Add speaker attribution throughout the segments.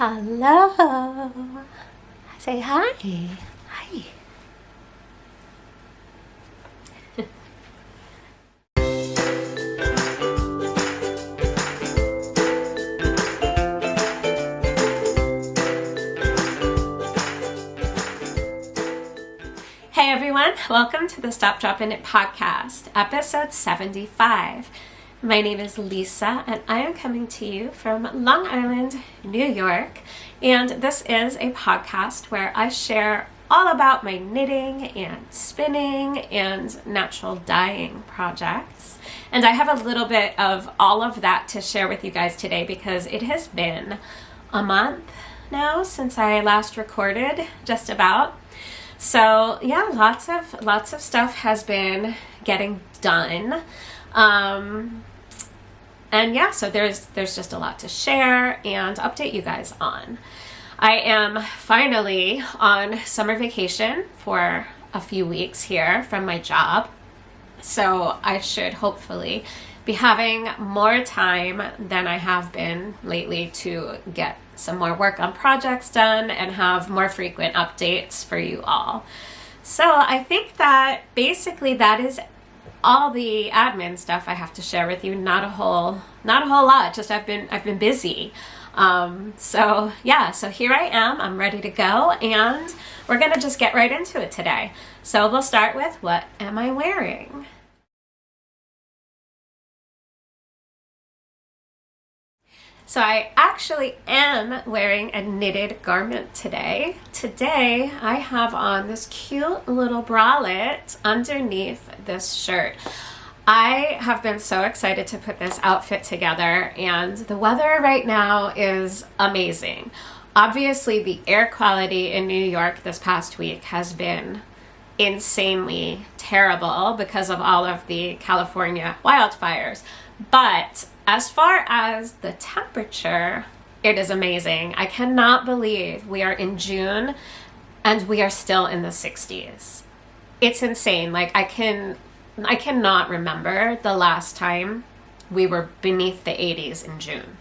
Speaker 1: Hello. Say hi. Hi. Hey everyone, welcome to the Stop Drop and Knit podcast, episode 75. My name is Lisa and I am coming to you from Long Island, New York, and this is a podcast where I share all about my knitting and spinning and natural dyeing projects. And I have a little bit of all of that to share with you guys today because it has been a month now since I last recorded, just about. So yeah, lots of stuff has been getting done. And yeah, so there's just a lot to share and update you guys on. I am finally on summer vacation for a few weeks here from my job. So I should hopefully be having more time than I have been lately to get some more work on projects done and have more frequent updates for you all. So I think that basically that is all the admin stuff I have to share with you. Not a whole lot. Just I've been busy. So yeah, so here I am. I'm ready to go, and we're gonna just get right into it today. So we'll start with, what am I wearing? So I actually am wearing a knitted garment today. Today I have on this cute little bralette underneath this shirt. I have been so excited to put this outfit together, and the weather right now is amazing. Obviously the air quality in New York this past week has been insanely terrible because of all of the California wildfires. But as far as the temperature, it is amazing. I cannot believe we are in June and we are still in the 60s. It's insane. Like I cannot remember the last time we were beneath the 80s in June.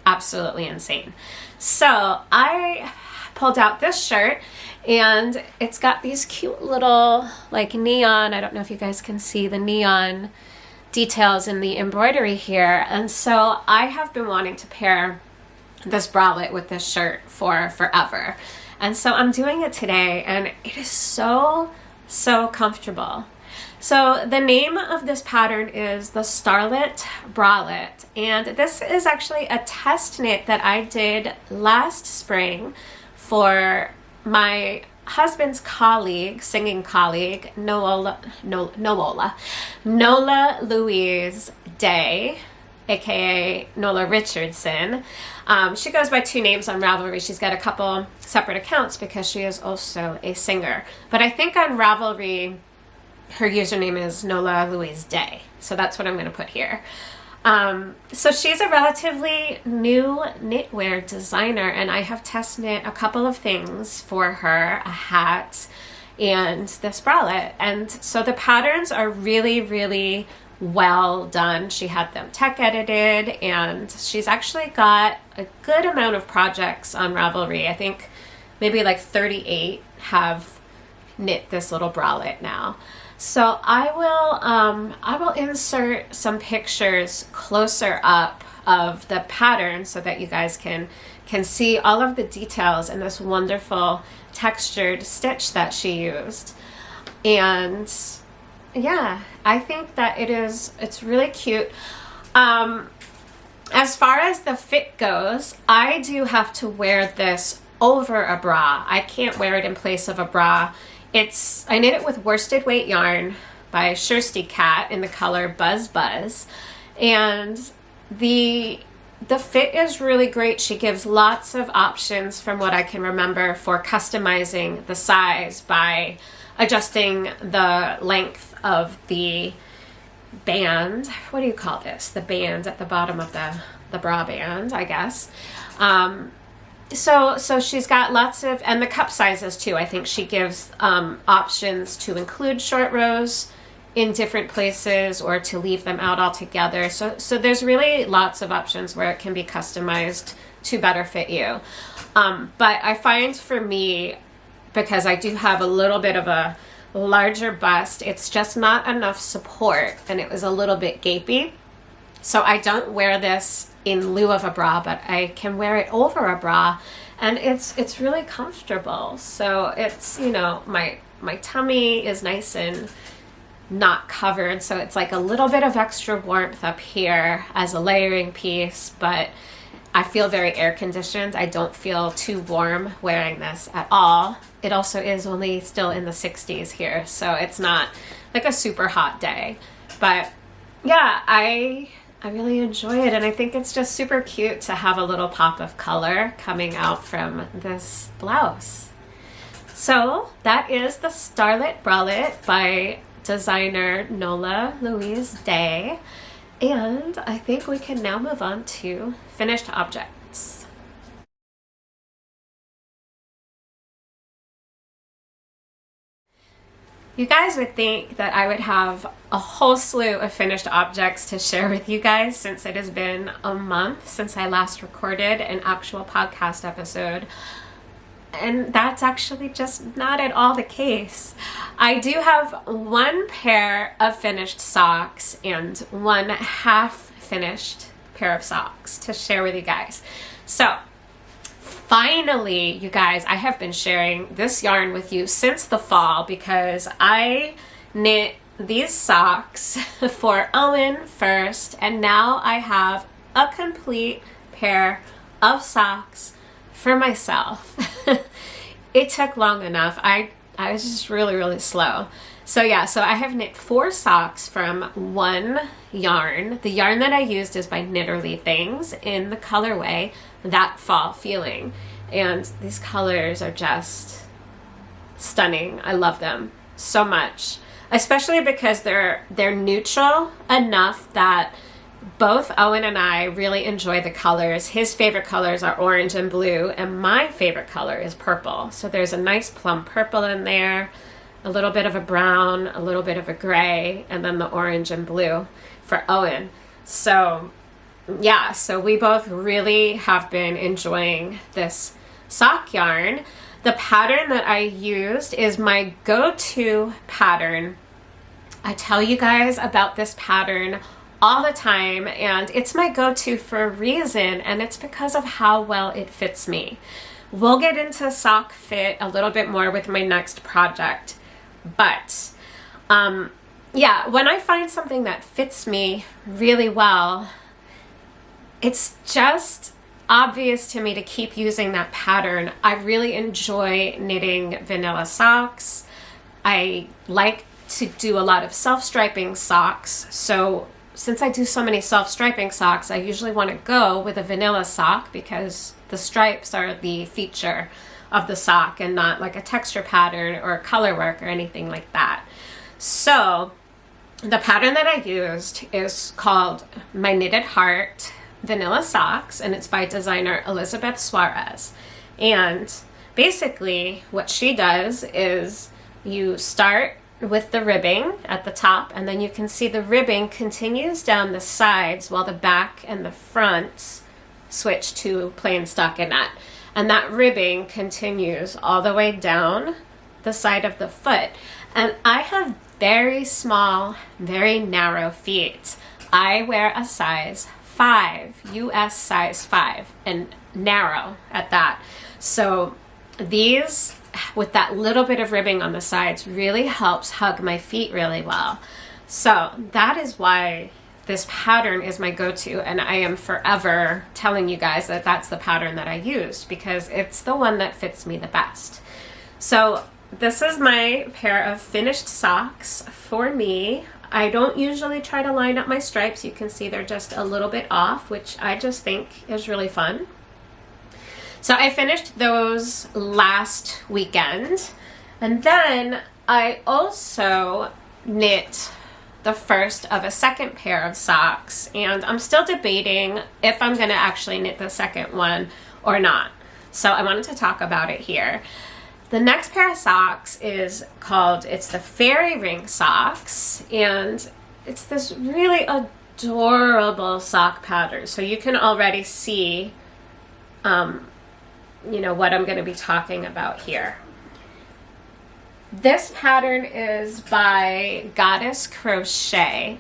Speaker 1: Absolutely insane. So I pulled out this shirt, and it's got these cute little like neon, I don't know if you guys can see the neon details in the embroidery here. And so I have been wanting to pair this bralette with this shirt for forever. And so I'm doing it today, and it is so comfortable. So the name of this pattern is the Starlette Bralette, and this is actually a test knit that I did last spring for my husband's colleague, singing colleague, Nola Louise Day, aka Nola Richardson. She goes by two names on Ravelry. She's got a couple separate accounts because she is also a singer. But I think on Ravelry, her username is Nola Louise Day. So that's what I'm going to put here. So she's a relatively new knitwear designer, and I have test knit a couple of things for her, a hat and this bralette. And so the patterns are really well done. She had them tech edited, and she's actually got a good amount of projects on Ravelry. I think maybe like 38 have knit this little bralette now. So I will insert some pictures closer up of the pattern so that you guys can see all of the details in this wonderful textured stitch that she used. And yeah, I think that it's really cute. As far as the fit goes, I do have to wear this over a bra. I can't wear it in place of a bra. I knit it with worsted weight yarn by Sher Cat in the color Buzz Buzz, and the fit is really great. She gives lots of options from what I can remember for customizing the size by adjusting the length of the band. What do you call this? The band at the bottom of the bra band, I guess. So she's got lots of, and the cup sizes too. I think she gives options to include short rows in different places or to leave them out altogether. So there's really lots of options where it can be customized to better fit you. But I find for me, because I do have a little bit of a larger bust, it's just not enough support, and it was a little bit gapy. So I don't wear this in lieu of a bra, but I can wear it over a bra, and it's really comfortable. So it's, you know, my tummy is nice and not covered, so it's like a little bit of extra warmth up here as a layering piece, but I feel very air conditioned. I don't feel too warm wearing this at all. It also is only still in the 60s here, so it's not like a super hot day. But yeah, I really enjoy it, and I think it's just super cute to have a little pop of color coming out from this blouse. So that is the Starlette Bralette by designer Nola Louise Day. And I think we can now move on to finished objects. You guys would think that I would have a whole slew of finished objects to share with you guys, since it has been a month since I last recorded an actual podcast episode. And that's actually just not at all the case. I do have one pair of finished socks and one half finished pair of socks to share with you guys. So finally, you guys, I have been sharing this yarn with you since the fall, because I knit these socks for Owen first, and now I have a complete pair of socks for myself. It took long enough. I was just really slow. So yeah, so I have knit 4 socks from one yarn. The yarn that I used is by Knitterly Things in the colorway That Fall Feeling. And these colors are just stunning. I love them so much, especially because they're neutral enough that both Owen and I really enjoy the colors. His favorite colors are orange and blue, and my favorite color is purple. So there's a nice plum purple in there, a little bit of a brown, a little bit of a gray, and then the orange and blue for Owen. So yeah, so we both really have been enjoying this sock yarn. The pattern that I used is my go-to pattern. I tell you guys about this pattern all the time, and it's my go-to for a reason, and it's because of how well it fits me. We'll get into sock fit a little bit more with my next project, but yeah, when I find something that fits me really well, it's just obvious to me to keep using that pattern. I really enjoy knitting vanilla socks. I like to do a lot of self-striping socks, so since I do so many self-striping socks, I usually want to go with a vanilla sock because the stripes are the feature of the sock and not like a texture pattern or color work or anything like that. So the pattern that I used is called My Knitted Heart Vanilla Socks, and it's by designer Elizabeth Suarez. And basically what she does is you start with the ribbing at the top, and then you can see the ribbing continues down the sides while the back and the front switch to plain stockinette, and that ribbing continues all the way down the side of the foot. And I have very small, very narrow feet. I wear a size 5, US size 5, and narrow at that. So these, with that little bit of ribbing on the sides, really helps hug my feet really well. So that is why this pattern is my go-to, and I am forever telling you guys that that's the pattern that I used because it's the one that fits me the best. So this is my pair of finished socks for me. I don't usually try to line up my stripes. You can see they're just a little bit off, which I just think is really fun. So I finished those last weekend, and then I also knit the first of a second pair of socks, and I'm still debating if I'm going to actually knit the second one or not. So I wanted to talk about it here. The next pair of socks is called, it's the Fairy Ring socks, and it's this really adorable sock pattern. So you can already see, you know, what I'm going to be talking about here. This pattern is by Goddess Crochet.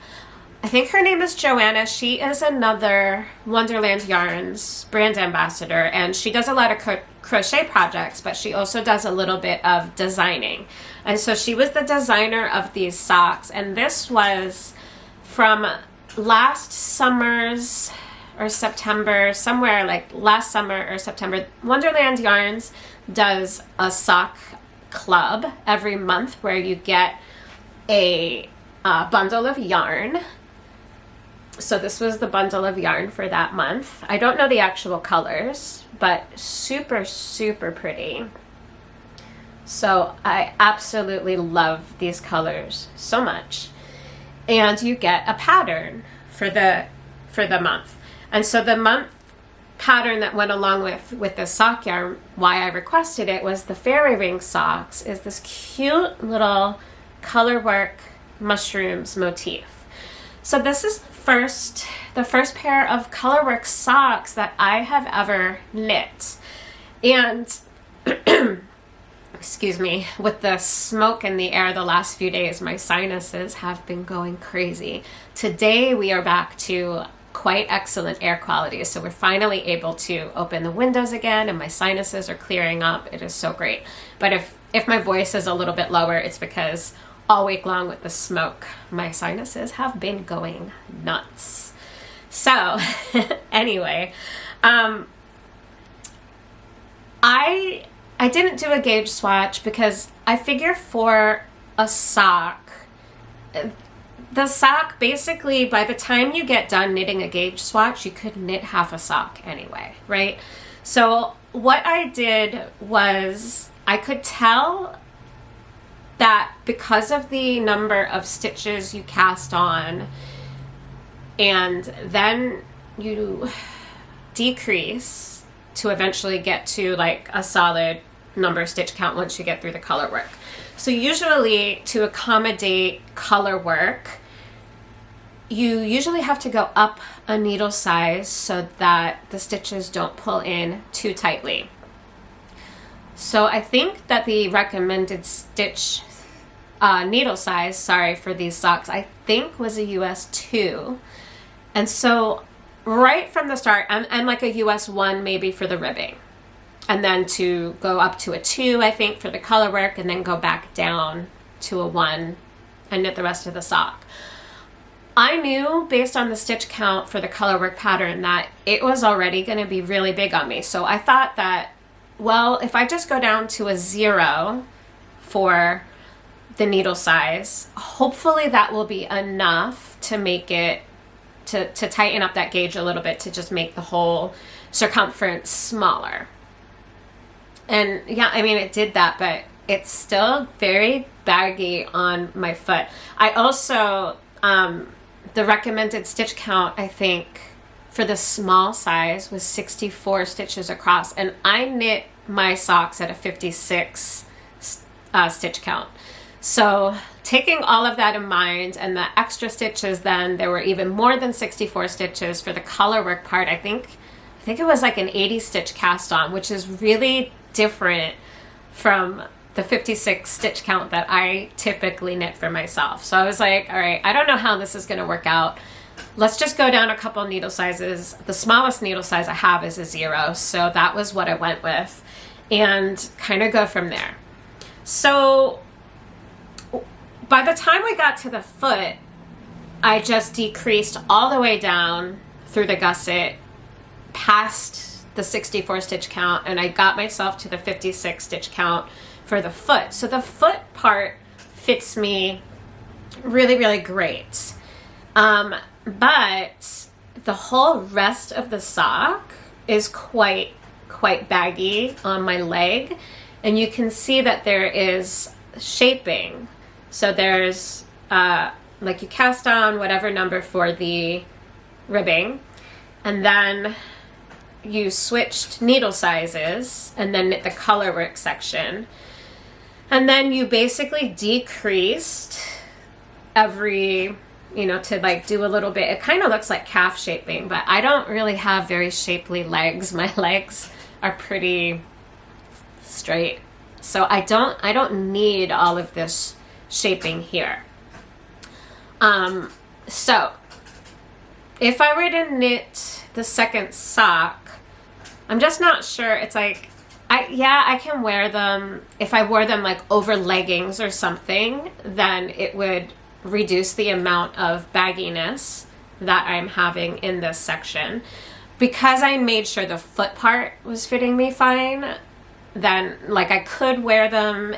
Speaker 1: I think her name is Joanna. She is another Wonderland Yarns brand ambassador, and she does a lot of crochet projects, but she also does a little bit of designing. And so she was the designer of these socks, and this was from last summer's or September, somewhere like last summer or September. Wonderland Yarns does a sock club every month where you get a bundle of yarn. So this was the bundle of yarn for that month. I don't know the actual colors, but super, super pretty. So I absolutely love these colors so much. And you get a pattern for the month. And so the month pattern that went along with the sock yarn, why I requested it, was the Fairy Ring socks, is this cute little colorwork mushrooms motif. So this is the first pair of colorwork socks that I have ever knit. And excuse me, with the smoke in the air the last few days, my sinuses have been going crazy. Today we are back to quite excellent air quality, so we're finally able to open the windows again and my sinuses are clearing up. It is so great. But if my voice is a little bit lower, it's because all week long with the smoke, my sinuses have been going nuts. So anyway, I didn't do a gauge swatch because I figure for a sock, the sock, basically, by the time you get done knitting a gauge swatch, you could knit half a sock anyway, right? So what I did was I could tell that because of the number of stitches you cast on and then you decrease to eventually get to like a solid number stitch count once you get through the color work. So usually to accommodate color work, you usually have to go up a needle size so that the stitches don't pull in too tightly. So I think that the recommended stitch needle size, for these socks, I think was a US 2. And so right from the start, I'm like a US 1 maybe for the ribbing. And then to go up to a 2, I think, for the color work, and then go back down to a 1 and knit the rest of the sock. I knew based on the stitch count for the color work pattern that it was already going to be really big on me. So I thought that, well, if I just go down to a 0 for the needle size, hopefully that will be enough to make it, to tighten up that gauge a little bit, to just make the whole circumference smaller. And yeah, I mean, it did that, but it's still very baggy on my foot. I also, the recommended stitch count, I think, for the small size was 64 stitches across, and I knit my socks at a 56 stitch count. So taking all of that in mind and the extra stitches, then there were even more than 64 stitches for the color work part. I think it was like an 80 stitch cast on, which is really different from the 56 stitch count that I typically knit for myself. So I was like, all right, I don't know how this is going to work out. Let's just go down a couple needle sizes. The smallest needle size I have is a 0. So that was what I went with, and kind of go from there. So by the time we got to the foot, I just decreased all the way down through the gusset past the 64 stitch count, and I got myself to the 56 stitch count for the foot. So the foot part fits me really, really great. But the whole rest of the sock is quite baggy on my leg, and you can see that there is shaping. So there's like you cast on whatever number for the ribbing, and then you switched needle sizes and then knit the color work section. And then you basically decreased every, you know, to like do a little bit. It kind of looks like calf shaping, but I don't really have very shapely legs. My legs are pretty straight. So I don't need all of this shaping here. So if I were to knit the second sock, I'm just not sure. It's like, I can wear them. If I wore them like over leggings or something, then it would reduce the amount of bagginess that I'm having in this section. Because I made sure the foot part was fitting me fine, then like I could wear them,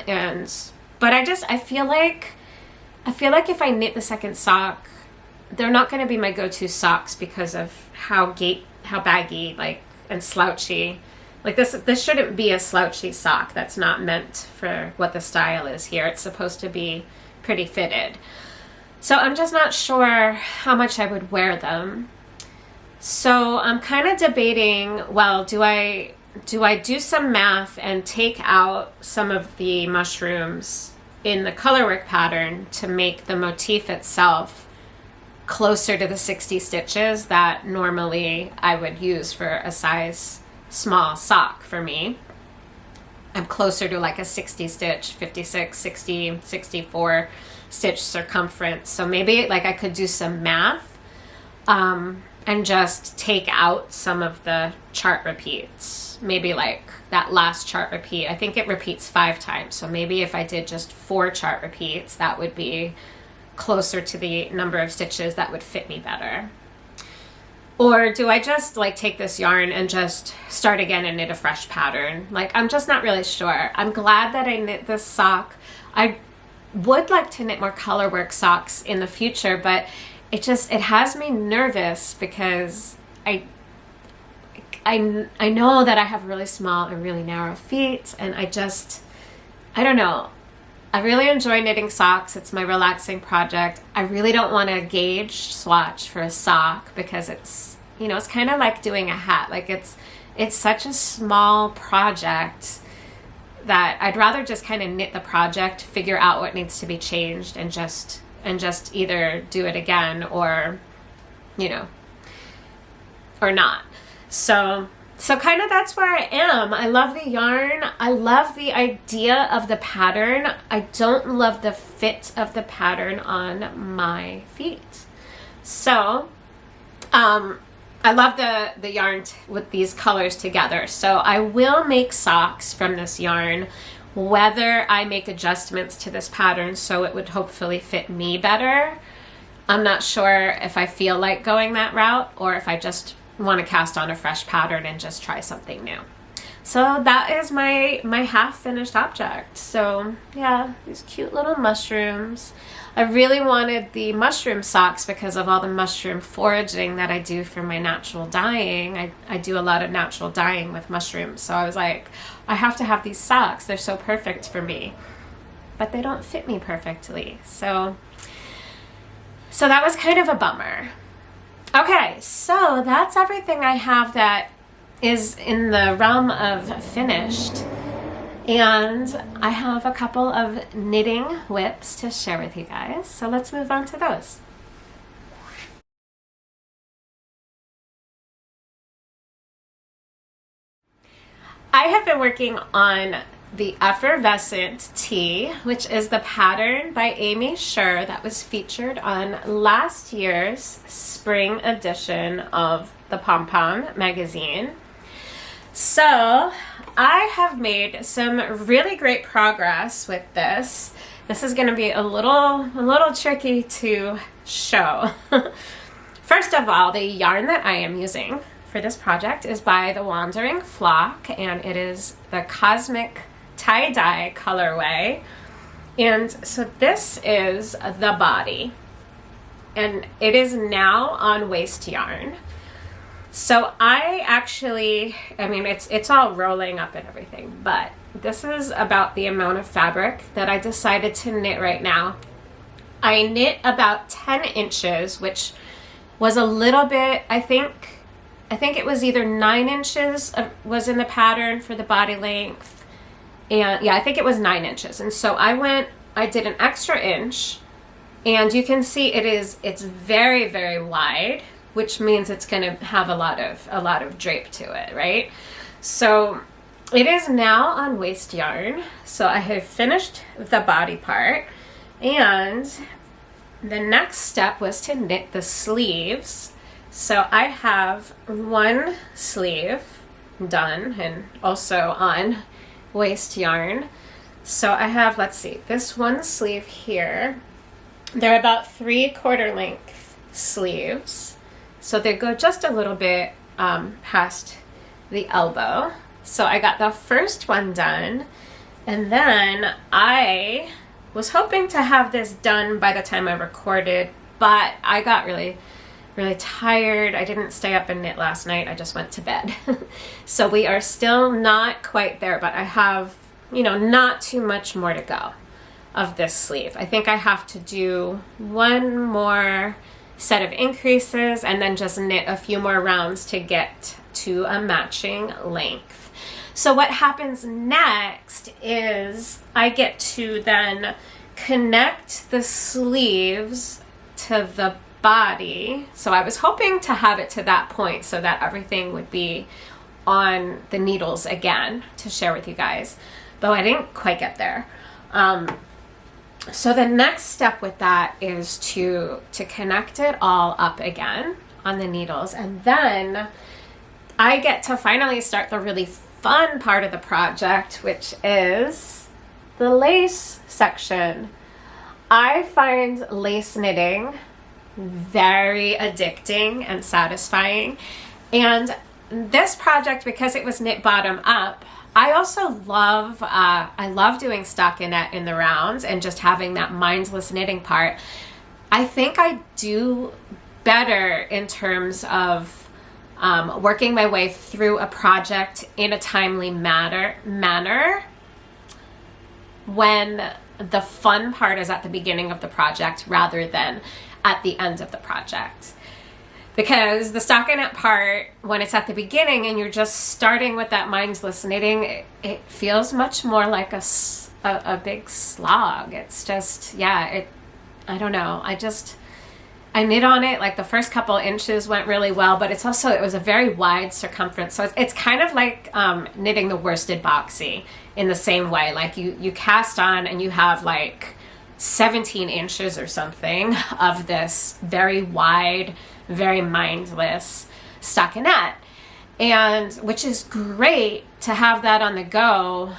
Speaker 1: but I feel like if I knit the second sock, they're not going to be my go-to socks because of how baggy, like, and slouchy. Like this shouldn't be a slouchy sock. That's not meant for what the style is here. It's supposed to be pretty fitted. So I'm just not sure how much I would wear them. So I'm kind of debating, well, do I do some math and take out some of the mushrooms in the colorwork pattern to make the motif itself closer to the 60 stitches that normally I would use for a size small sock for me. I'm closer to like a 60 stitch, 56, 60, 64 stitch circumference. So maybe like I could do some math and just take out some of the chart repeats. Maybe like that last chart repeat, I think it repeats 5 times. So maybe if I did just 4 chart repeats, that would be closer to the number of stitches that would fit me better. Or do I just like take this yarn and just start again and knit a fresh pattern? Like, I'm just not really sure. I'm glad that I knit this sock. I would like to knit more colorwork socks in the future, but it has me nervous because I know that I have really small and really narrow feet, and I don't know. I really enjoy knitting socks. It's my relaxing project. I really don't want to gauge swatch for a sock because it's, you know, it's kind of like doing a hat. Like it's such a small project that I'd rather just kind of knit the project, figure out what needs to be changed, and just either do it again or, you know, or not. So kind of that's where I am. I love the yarn. I love the idea of the pattern. I don't love the fit of the pattern on my feet. So, I love the yarn with these colors together. So I will make socks from this yarn, whether I make adjustments to this pattern so it would hopefully fit me better. I'm not sure if I feel like going that route or if I just want to cast on a fresh pattern and just try something new. So that is my half finished object. So yeah, these cute little mushrooms. I really wanted the mushroom socks because of all the mushroom foraging that I do for my natural dyeing. I do a lot of natural dyeing with mushrooms. So I was like, I have to have these socks. They're so perfect for me. But they don't fit me perfectly. So that was kind of a bummer. Okay, so that's everything I have that is in the realm of finished. And I have a couple of knitting whips to share with you guys. So let's move on to those. I have been working on the Effervescent tee, which is the pattern by Aimee Sher that was featured on last year's spring edition of the Pom Pom magazine. So I have made some really great progress with this. This is going to be a little tricky to show. First of all, the yarn that I am using for this project is by the Wandering Flock, and it is the Cosmic Tie-Dye colorway. And so this is the body, and it is now on waste yarn. So I mean, it's all rolling up and everything, but this is about the amount of fabric that I decided to knit right now. I knit about 10 inches, which was a little bit, I think it was either 9 inches was in the pattern for the body length, And yeah, I think it was 9 inches. And so I did an extra inch, and you can see it's very, very wide, which means it's going to have a lot of drape to it, right? So it is now on waste yarn. So I have finished the body part, and the next step was to knit the sleeves. So I have one sleeve done and also on waste yarn. So I have, let's see, this one sleeve here. They're about 3/4 length sleeves. So they go just a little bit past the elbow. So I got the first one done, and then I was hoping to have this done by the time I recorded, but I got really tired. I didn't stay up and knit last night. I just went to bed. So we are still not quite there, but I have, not too much more to go of this sleeve. I think I have to do one more set of increases and then just knit a few more rounds to get to a matching length. So what happens next is I get to then connect the sleeves to the body. So I was hoping to have it to that point so that everything would be on the needles again to share with you guys, but I didn't quite get there. So the next step with that is to connect it all up again on the needles, and then I get to finally start the really fun part of the project, which is the lace section. I find lace knitting very addicting and satisfying, and this project, because it was knit bottom up, I also love doing stockinette in the rounds and just having that mindless knitting part. I think I do better in terms of working my way through a project in a timely manner when the fun part is at the beginning of the project rather than at the end of the project. Because the stockinette part, when it's at the beginning and you're just starting with that mindless knitting, it feels much more like a big slog. It's just, I don't know. I knit on it, like the first couple inches went really well, but it was a very wide circumference. So it's kind of like knitting the worsted boxy in the same way. Like you cast on and you have like 17 inches or something of this very wide, very mindless stockinette, and which is great to have that on the go,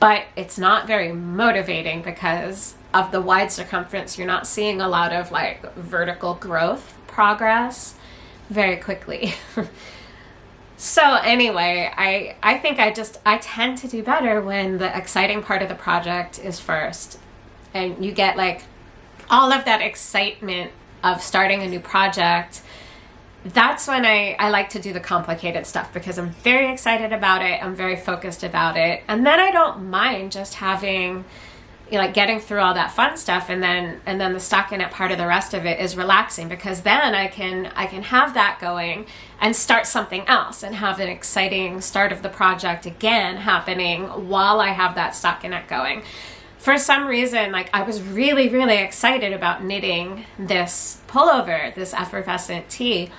Speaker 1: but it's not very motivating because of the wide circumference. You're not seeing a lot of like vertical growth progress very quickly. So anyway, I think I tend to do better when the exciting part of the project is first, and you get like all of that excitement of starting a new project. That's when I like to do the complicated stuff because I'm very excited about it. I'm very focused about it. And then I don't mind just having, like getting through all that fun stuff, and then the stockinette part of the rest of it is relaxing, because then I can have that going and start something else and have an exciting start of the project again happening while I have that stockinette going. For some reason, like I was really, really excited about knitting this pullover, this effervescent tee,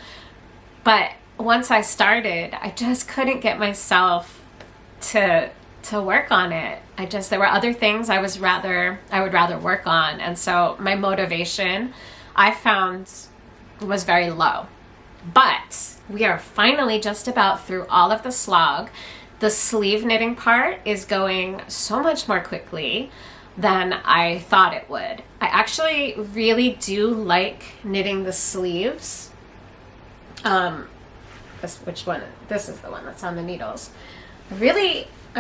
Speaker 1: but once I started, I just couldn't get myself to work on it. There were other things I would rather work on, and so my motivation, I found, was very low. But we are finally just about through all of the slog. The sleeve knitting part is going so much more quickly than I thought it would. I actually really do like knitting the sleeves. Which one? This is the one that's on the needles. I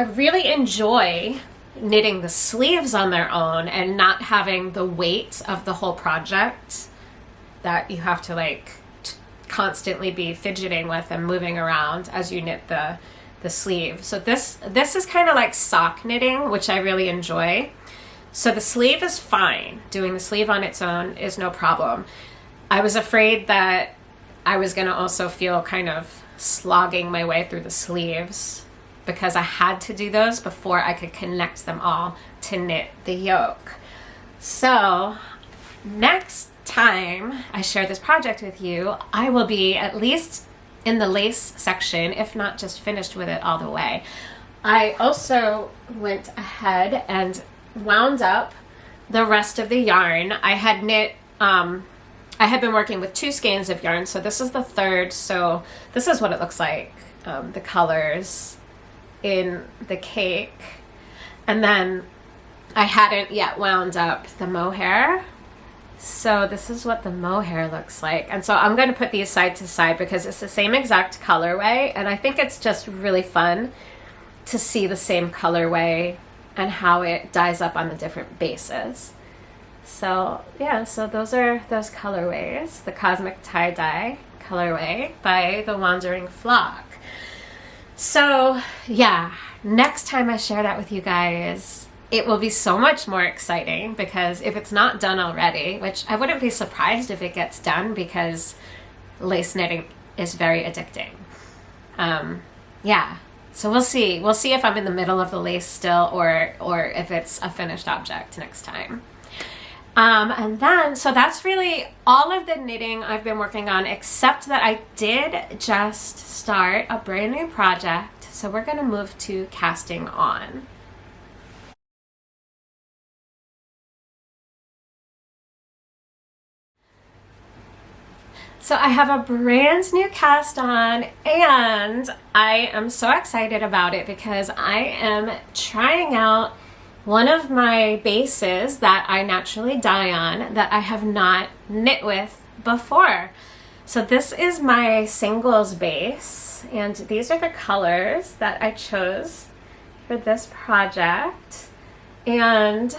Speaker 1: really enjoy knitting the sleeves on their own and not having the weight of the whole project that you have to like constantly be fidgeting with and moving around as you knit the sleeve. So this is kind of like sock knitting, which I really enjoy. So the sleeve is fine. Doing the sleeve on its own is no problem. I was afraid that I was going to also feel kind of slogging my way through the sleeves because I had to do those before I could connect them all to knit the yoke. So next time I share this project with you, I will be at least in the lace section, if not just finished with it all the way. I also went ahead and wound up the rest of the yarn. I had knit, I had been working with 2 skeins of yarn, so this is the third. So this is what it looks like, the colors in the cake. And then I hadn't yet wound up the mohair. So this is what the mohair looks like. And so I'm going to put these side to side because it's the same exact colorway. And I think it's just really fun to see the same colorway and how it dyes up on the different bases. So yeah, so those are those colorways. The Cosmic Tie-Dye colorway by the Wandering Flock. So yeah, next time I share that with you guys, it will be so much more exciting, because if it's not done already, which I wouldn't be surprised if it gets done, because lace knitting is very addicting. Yeah, so we'll see. We'll see if I'm in the middle of the lace still, or if it's a finished object next time. And then, so that's really all of the knitting I've been working on, except that I did just start a brand new project. So we're going to move to casting on. So I have a brand new cast on, and I am so excited about it because I am trying out one of my bases that I naturally dye on that I have not knit with before. So this is my singles base, and these are the colors that I chose for this project. And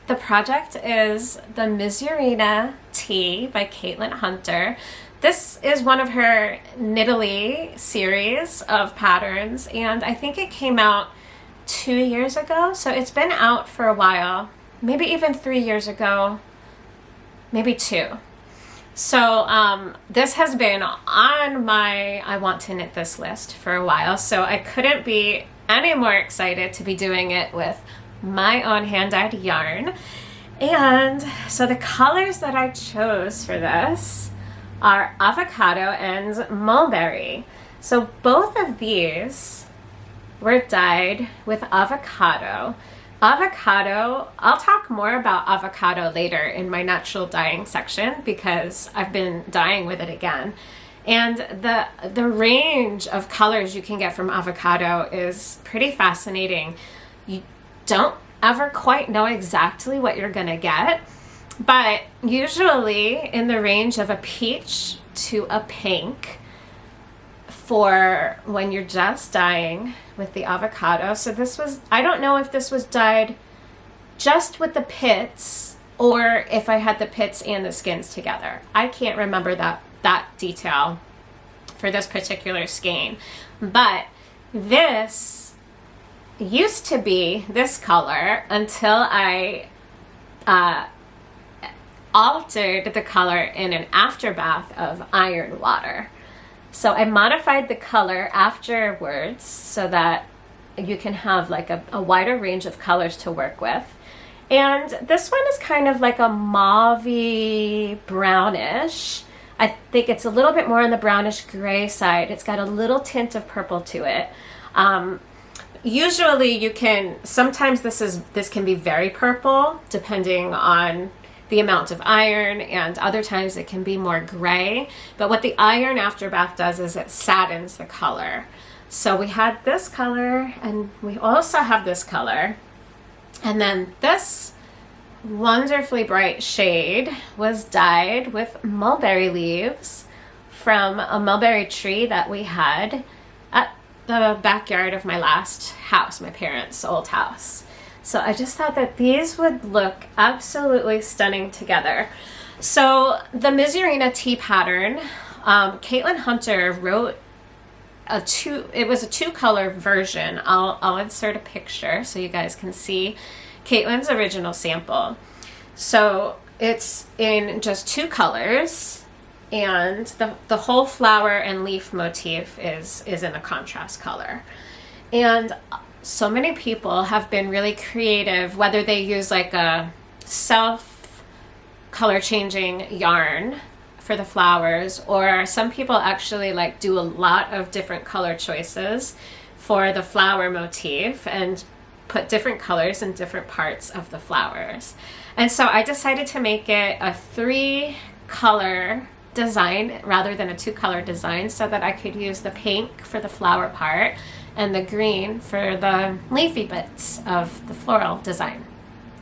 Speaker 1: the project is the Misurina Tea by Caitlin Hunter. This is one of her Knitalong series of patterns, and I think it came out 2 years ago. So it's been out for a while, maybe even 3 years ago, maybe 2. So this has been on my I want to knit this list for a while, so I couldn't be any more excited to be doing it with my own hand-dyed yarn. And so the colors that I chose for this are avocado and mulberry. So both of these were dyed with avocado. Avocado, I'll talk more about avocado later in my natural dyeing section, because I've been dyeing with it again. And the range of colors you can get from avocado is pretty fascinating. You don't ever quite know exactly what you're gonna get, but usually in the range of a peach to a pink for when you're just dyeing with the avocado. So this was, I don't know if this was dyed just with the pits or if I had the pits and the skins together. I can't remember that detail for this particular skein, but this used to be this color until I altered the color in an afterbath of iron water. So I modified the color afterwards so that you can have like a wider range of colors to work with. And this one is kind of like a mauve-y brownish. I think it's a little bit more on the brownish gray side. It's got a little tint of purple to it. Usually you can, sometimes this can be very purple depending on the amount of iron, and other times it can be more gray. But what the iron afterbath does is it saddens the color. So we had this color, and we also have this color. And then this wonderfully bright shade was dyed with mulberry leaves from a mulberry tree that we had at the backyard of my last house, my parents' old house. So I just thought that these would look absolutely stunning together. So the Misurina tea pattern, Caitlin Hunter wrote it was a 2-color version. I'll insert a picture so you guys can see Caitlin's original sample. So it's in just 2 colors, and the whole flower and leaf motif is in a contrast color. And so many people have been really creative, whether they use like a self color changing yarn for the flowers, or some people actually like do a lot of different color choices for the flower motif and put different colors in different parts of the flowers. And so I decided to make it a 3-color design rather than a 2-color design, so that I could use the pink for the flower part and the green for the leafy bits of the floral design.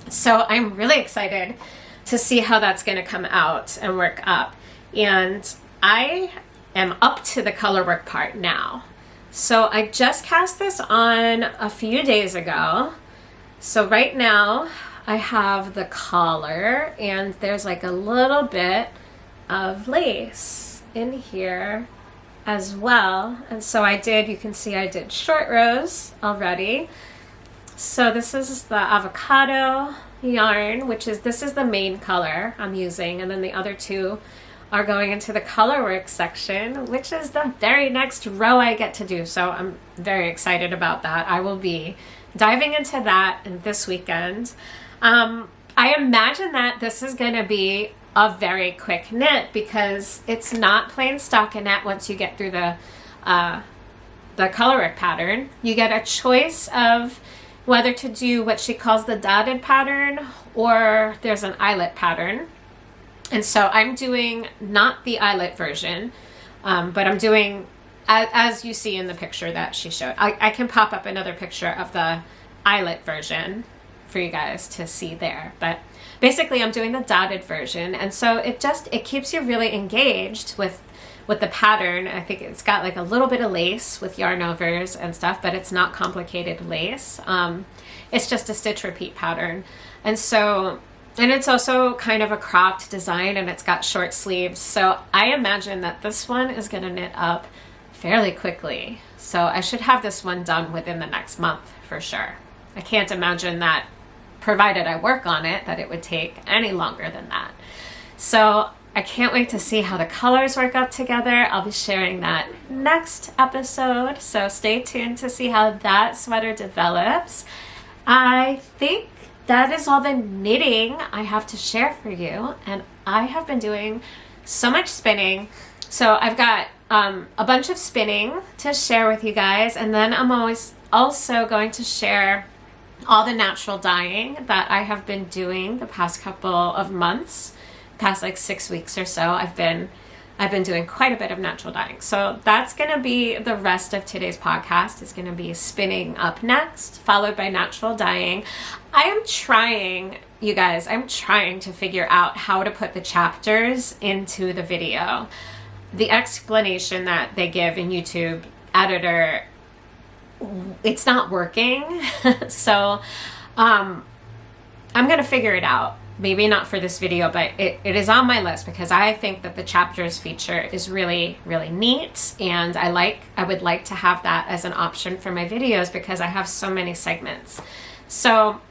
Speaker 1: So I'm really excited to see how that's going to come out and work up. And I am up to the color work part now. So I just cast this on a few days ago. So right now I have the collar, and there's like a little bit of lace in here as well. And so I did, you can see I did short rows already. So this is the avocado yarn, this is the main color I'm using, and then the other two are going into the color work section, which is the very next row I get to do. So I'm very excited about that. I will be diving into that this weekend. I imagine that this is going to be a very quick knit, because it's not plain stockinette once you get through the color work pattern. You get a choice of whether to do what she calls the dotted pattern, or there's an eyelet pattern. And so I'm doing not the eyelet version, but I'm doing, as you see in the picture that she showed. I can pop up another picture of the eyelet version for you guys to see there. But basically I'm doing the dotted version. And so it keeps you really engaged with the pattern. I think it's got like a little bit of lace with yarn overs and stuff, but it's not complicated lace. It's just a stitch repeat pattern. And it's also kind of a cropped design, and it's got short sleeves. So I imagine that this one is going to knit up fairly quickly. So I should have this one done within the next month for sure. I can't imagine that, provided I work on it, that it would take any longer than that. So I can't wait to see how the colors work up together. I'll be sharing that next episode, so stay tuned to see how that sweater develops. I think that is all the knitting I have to share for you, and I have been doing so much spinning. So I've got a bunch of spinning to share with you guys, and then I'm also going to share all the natural dyeing that I have been doing the past couple of months, past like 6 weeks or so. I've been doing quite a bit of natural dyeing. So that's going to be the rest of today's podcast. It's going to be spinning up next, followed by natural dyeing. I am trying, you guys, to figure out how to put the chapters into the video. The explanation that they give in YouTube editor, it's not working. So I'm going to figure it out. Maybe not for this video, but it is on my list, because I think that the chapters feature is really, really neat. And I would like to have that as an option for my videos, because I have so many segments. So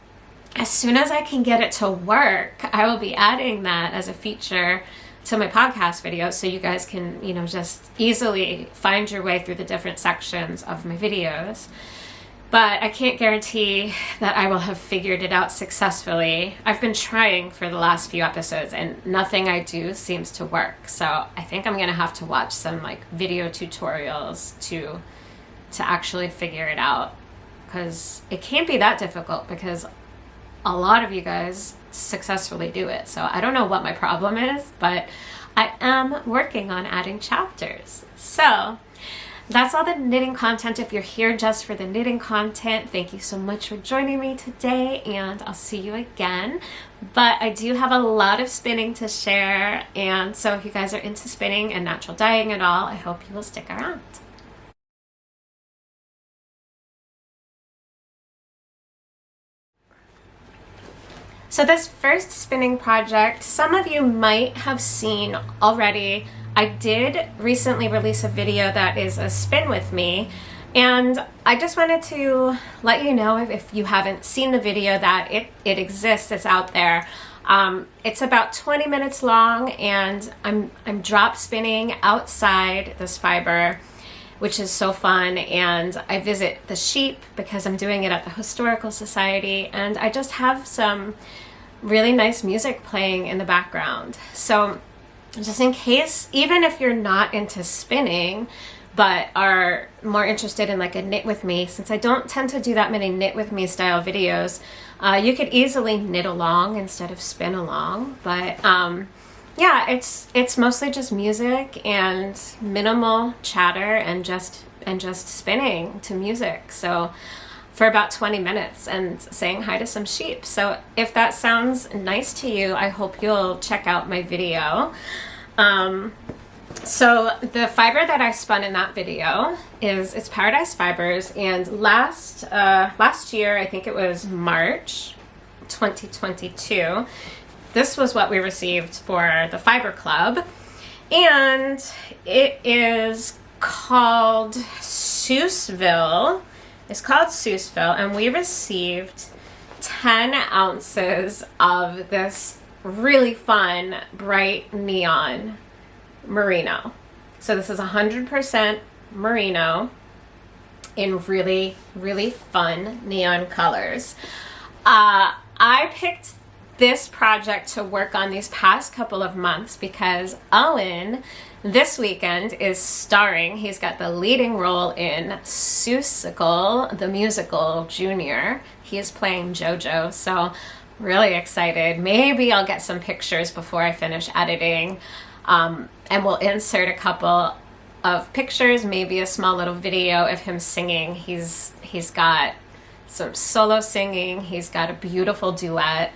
Speaker 1: as soon as I can get it to work, I will be adding that as a feature to my podcast videos, so you guys can, just easily find your way through the different sections of my videos. But I can't guarantee that I will have figured it out successfully. I've been trying for the last few episodes, and nothing I do seems to work. So I think I'm going to have to watch some video tutorials to actually figure it out, because it can't be that difficult, because a lot of you guys successfully do it. So I don't know what my problem is, but I am working on adding chapters. So that's all the knitting content. If you're here just for the knitting content, thank you so much for joining me today, and I'll see you again. But I do have a lot of spinning to share, and so if you guys are into spinning and natural dyeing at all, I hope you will stick around. So this first spinning project, some of you might have seen already. I did recently release a video that is a spin with me, and I just wanted to let you know, if you haven't seen the video, that it exists, it's out there. It's about 20 minutes long, and I'm drop spinning outside this fiber which is so fun. And I visit the sheep because I'm doing it at the Historical Society, and I just have some really nice music playing in the background. So just in case, even if you're not into spinning but are more interested in like a knit with me, since I don't tend to do that many knit with me style videos, you could easily knit along instead of spin along. But yeah, it's mostly just music and minimal chatter and just spinning to music. So for about 20 minutes and saying hi to some sheep. So if that sounds nice to you, I hope you'll check out my video. So the fiber that I spun in that video it's Paradise Fibers, and last year, I think it was March 2022, this was what we received for the Fiber Club, and it is called Seussville. It's called Seussville, and we received 10 ounces of this really fun, bright neon merino. So this is 100% merino in really, really fun neon colors. I picked this project to work on these past couple of months because Owen this weekend is starring. He's got the leading role in Seussical, the musical Junior. He is playing JoJo, so really excited. Maybe I'll get some pictures before I finish editing, and we'll insert a couple of pictures, maybe a small little video of him singing. He's got some solo singing. He's got a beautiful duet.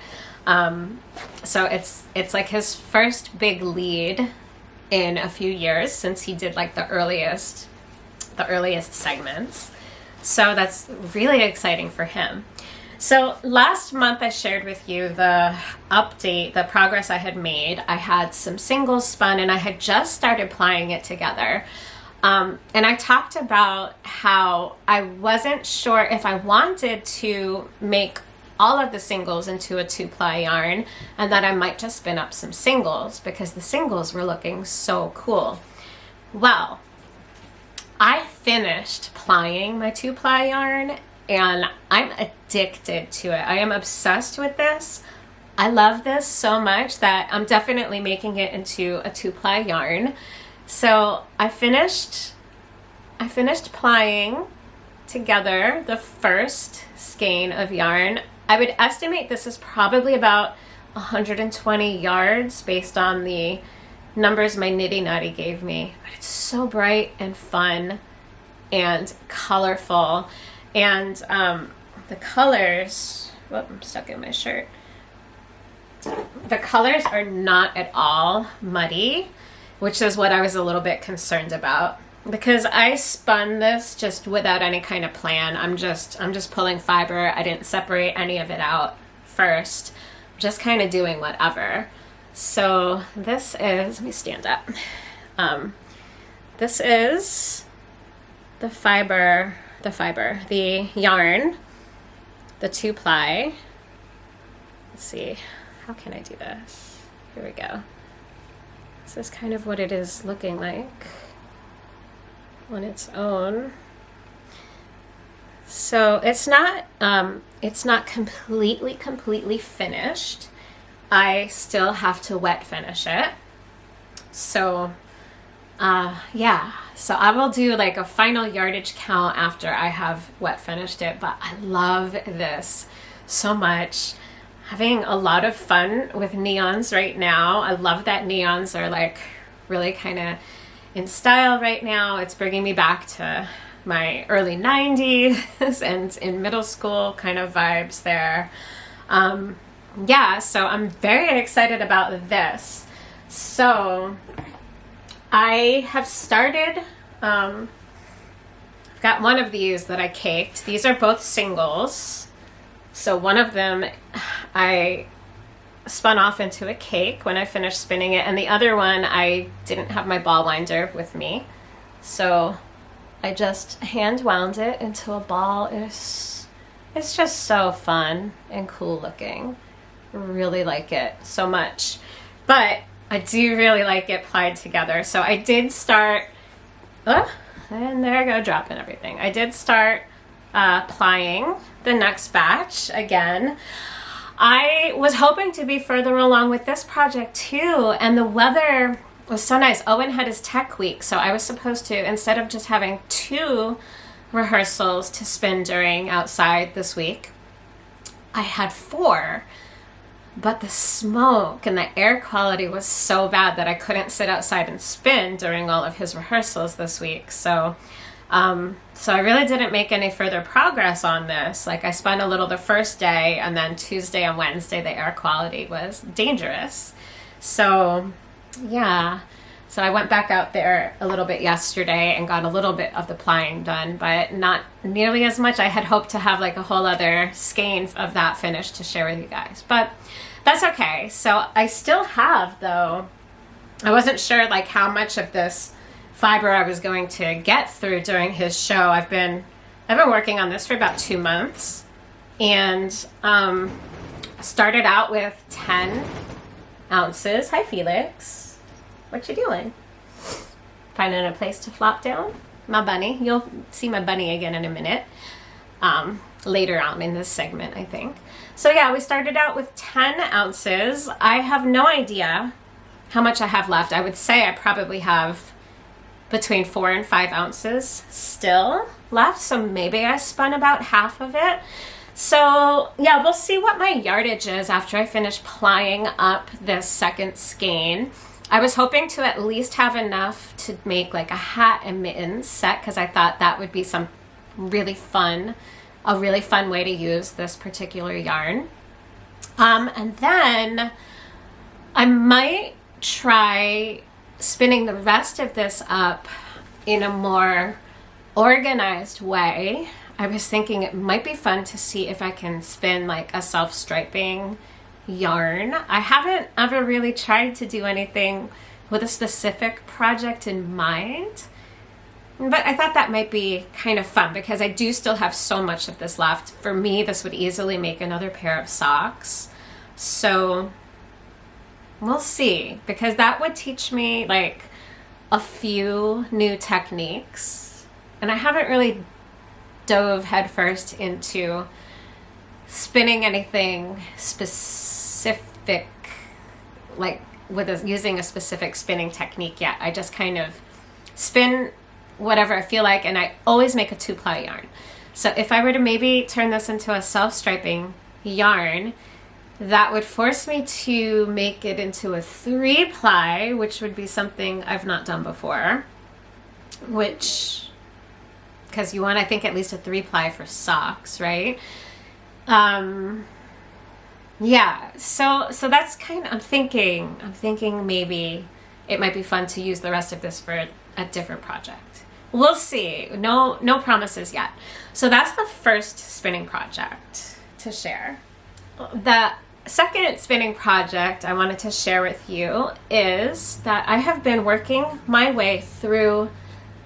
Speaker 1: So it's like his first big lead in a few years since he did like the earliest segments. So that's really exciting for him. So last month I shared with you the update, the progress I had made. I had some singles spun and I had just started plying it together. And I talked about how I wasn't sure if I wanted to make all of the singles into a 2-ply yarn, and that I might just spin up some singles because the singles were looking so cool. Well, I finished plying my 2-ply yarn and I'm addicted to it. I am obsessed with this. I love this so much that I'm definitely making it into a 2-ply yarn. So I finished plying together the first skein of yarn. I would estimate this is probably about 120 yards based on the numbers my Nitty Nutty gave me. But it's so bright and fun and colorful. And the colors, whoop, I'm stuck in my shirt. The colors are not at all muddy, which is what I was a little bit concerned about. Because I spun this just without any kind of plan. I'm just pulling fiber. I didn't separate any of it out first. I'm just kind of doing whatever. So this is, let me stand up. This is the yarn, the 2-ply. Let's see, how can I do this? Here we go. This is kind of what it is looking like on its own. So it's not completely finished. I still have to wet finish it. So yeah, so I will do like a final yardage count after I have wet finished it, but I love this so much. Having a lot of fun with neons right now. I love that neons are like really kind of in style right now. It's bringing me back to my early 90s and in middle school kind of vibes there. Yeah, so I'm very excited about this. So I have started, I've got one of these that I caked. These are both singles. So one of them I spun off into a cake when I finished spinning it, and the other one I didn't have my ball winder with me, so I just hand wound it into a ball. It's just so fun and cool looking. Really like it so much, but I do really like it plied together. So I did start And there I go, dropping everything. I did start plying the next batch again. I was hoping to be further along with this project too, and the weather was so nice. Owen had his tech week, so I was supposed to, instead of just having 2 rehearsals to spin during outside this week, I had 4. But the smoke and the air quality was so bad that I couldn't sit outside and spin during all of his rehearsals this week. So I really didn't make any further progress on this. Like, I spun a little the first day, and then Tuesday and Wednesday the air quality was dangerous. So yeah, so I went back out there a little bit yesterday and got a little bit of the plying done, but not nearly as much. I had hoped to have like a whole other skein of that finished to share with you guys, but that's okay. So I still have, though, I wasn't sure like how much of this fiber I was going to get through during his show. I've been working on this for about 2 months, and started out with 10 ounces. Hi, Felix. What you doing? Finding a place to flop down? My bunny. You'll see my bunny again in a minute. Later on in this segment, I think. So yeah, we started out with 10 ounces. I have no idea how much I have left. I would say I probably have between 4 and 5 ounces still left. So maybe I spun about half of it. So yeah, we'll see what my yardage is after I finish plying up this second skein. I was hoping to at least have enough to make like a hat and mittens set, because I thought that would be some really fun, a really fun way to use this particular yarn. And then I might try spinning the rest of this up in a more organized way. I was thinking it might be fun to see if I can spin like a self-striping yarn. I haven't ever really tried to do anything with a specific project in mind, but I thought that might be kind of fun because I do still have so much of this left. For me, this would easily make another pair of socks. So we'll see, because that would teach me like a few new techniques, and I haven't really dove headfirst into spinning anything specific, like with using a specific spinning technique yet. I just kind of spin whatever I feel like, and I always make a 2-ply yarn. So if I were to maybe turn this into a self-striping yarn, that would force me to make it into a 3-ply, which would be something I've not done before, which, because you want, I think, at least a 3-ply for socks, right? Yeah, so that's kind of, I'm thinking maybe it might be fun to use the rest of this for a different project. We'll see. No promises yet. So that's the first spinning project to share. The second spinning project I wanted to share with you is that I have been working my way through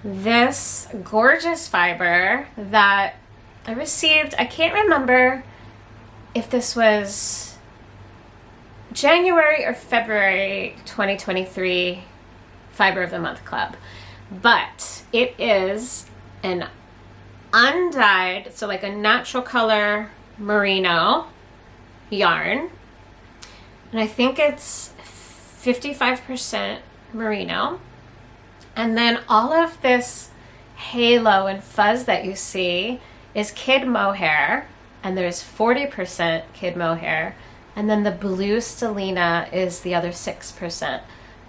Speaker 1: this gorgeous fiber that I received. I can't remember if this was January or February 2023 Fiber of the Month Club, but it is an undyed, so like a natural color merino yarn, and I think it's 55% merino, and then all of this halo and fuzz that you see is kid mohair, and there's 40% kid mohair, and then the blue stellina is the other 6%.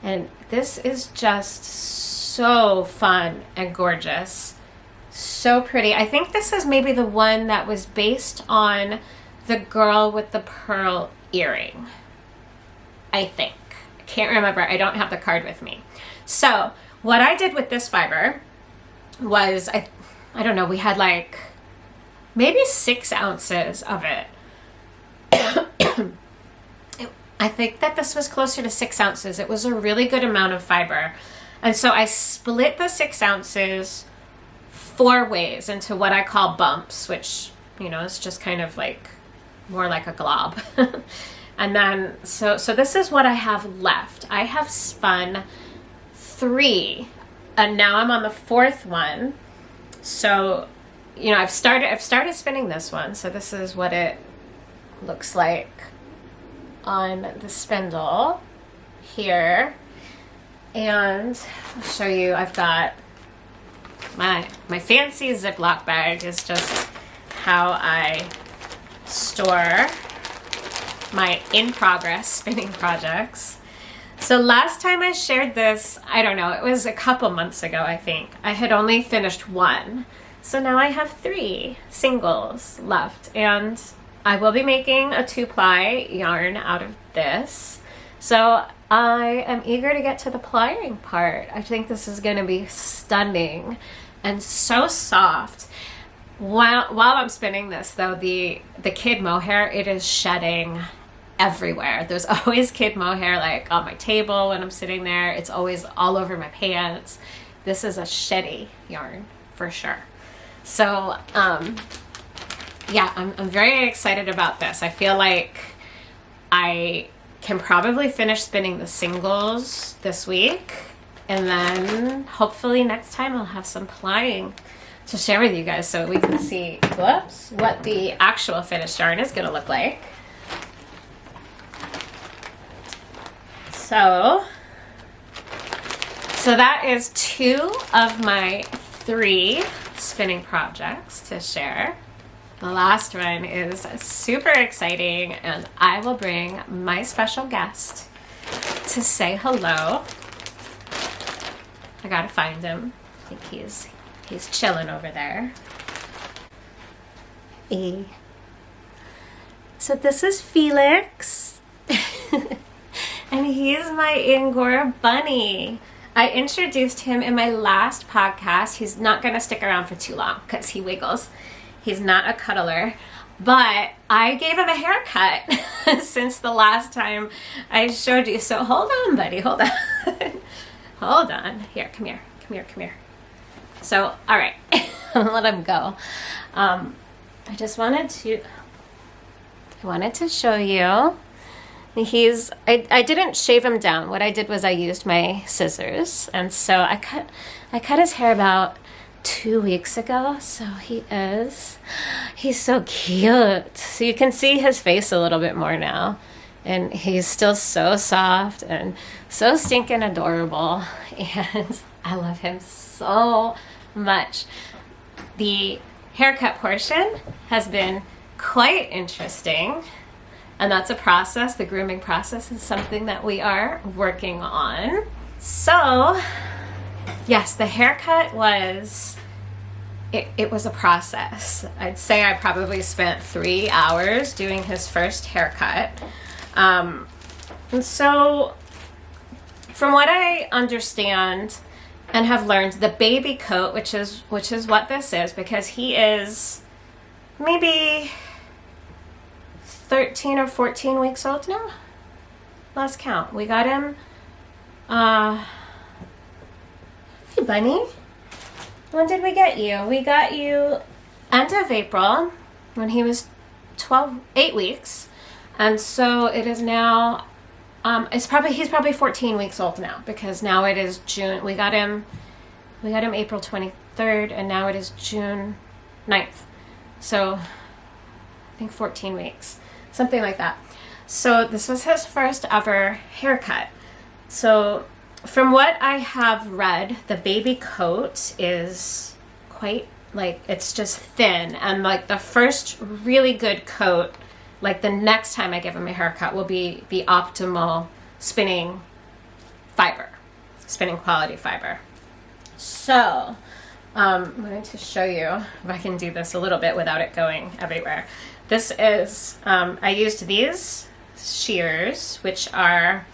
Speaker 1: And this is just so fun and gorgeous, so pretty. I think this is maybe the one that was based on the girl with the pearl earring, I think. I can't remember. I don't have the card with me. So what I did with this fiber was, I don't know, we had like maybe 6 ounces of it. I think that this was closer to 6 ounces. It was a really good amount of fiber. And so I split the 6 ounces 4 ways into what I call bumps, which, you know, is just kind of like more like a glob. And then, so this is what I have left. I have spun 3 and now I'm on the 4th one. So, you know, I've started spinning this one. So this is what it looks like on the spindle here. And I'll show you, I've got my fancy Ziploc bag is just how I store my in-progress spinning projects. So last time I shared this, I don't know, it was a couple months ago, I think. I had only finished 1. So now I have 3 singles left, and I will be making a 2-ply yarn out of this. So I am eager to get to the plying part. I think this is going to be stunning and so soft. While I'm spinning this, though, the kid mohair, it is shedding everywhere. There's always kid mohair like on my table when I'm sitting there. It's always all over my pants. This is a sheddy yarn for sure. So yeah, I'm very excited about this. I feel like I can probably finish spinning the singles this week, and then hopefully next time I'll have some plying to share with you guys so we can see, whoops, what the actual finished yarn is going to look like. So that is 2 of my 3 spinning projects to share. The last one is super exciting, and I will bring my special guest to say hello. I gotta find him. I think he's chilling over there. Hey. So this is Felix. And he's my Angora bunny. I introduced him in my last podcast. He's not going to stick around for too long because he wiggles. He's not a cuddler. But I gave him a haircut since the last time I showed you. So hold on, buddy. Hold on. Hold on. Here, come here. Come here, come here. So, all right. I'll let him go. I just wanted to show you. I didn't shave him down. What I did was I used my scissors, and so I cut his hair about 2 weeks ago. So he's so cute. So you can see his face a little bit more now, and he's still so soft and so stinking adorable, and I love him so much. The haircut portion has been quite interesting. And that's a process. The grooming process is something that we are working on. So, yes, the haircut was, it was a process. I'd say I probably spent 3 hours doing his first haircut. And so, from what I understand and have learned, the baby coat, which is what this is, because he is maybe 13 or 14 weeks old now. Last count. We got him, hey bunny, when did we get you? We got you end of April when he was 8 weeks. And so it is now, he's probably 14 weeks old now, because now it is June. We got him April 23rd, and now it is June 9th. So I think 14 weeks. Something like that. So this was his first ever haircut. So from what I have read, the baby coat is quite, like, it's just thin. And like the first really good coat, like the next time I give him a haircut, will be the optimal spinning fiber, spinning quality fiber. So I'm going to show you if I can do this a little bit without it going everywhere. This is, I used these shears, which are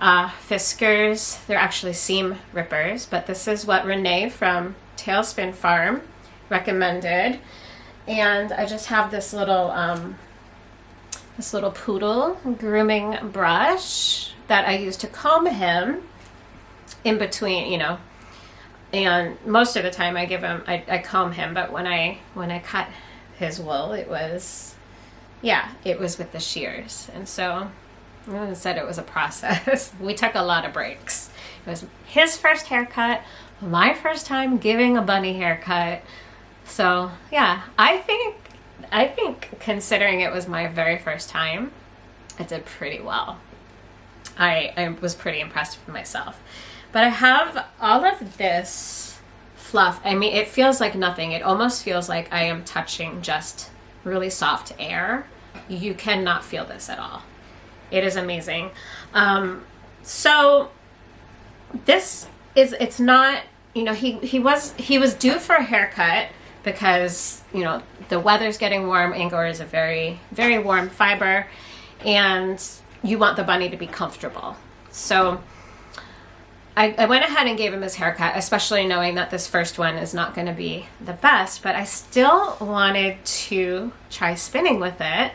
Speaker 1: Fiskars. They're actually seam rippers, but this is what Renee from Tailspin Farm recommended. And I just have this little poodle grooming brush that I use to comb him in between, you know. And most of the time I comb him, but when I cut his wool, it was with the shears. And so I said it was a process. We took a lot of breaks. It was his first haircut, my first time giving a bunny haircut. So yeah, I think considering it was my very first time, I did pretty well. I was pretty impressed with myself. But I have all of this fluff. I mean, it feels like nothing. It almost feels like I am touching just really soft air. You cannot feel this at all. It is amazing. So this is, it's not, you know, he was due for a haircut because, you know, the weather's getting warm. Angora is a very, very warm fiber, and you want the bunny to be comfortable. So I went ahead and gave him his haircut, especially knowing that this first one is not going to be the best, but I still wanted to try spinning with it.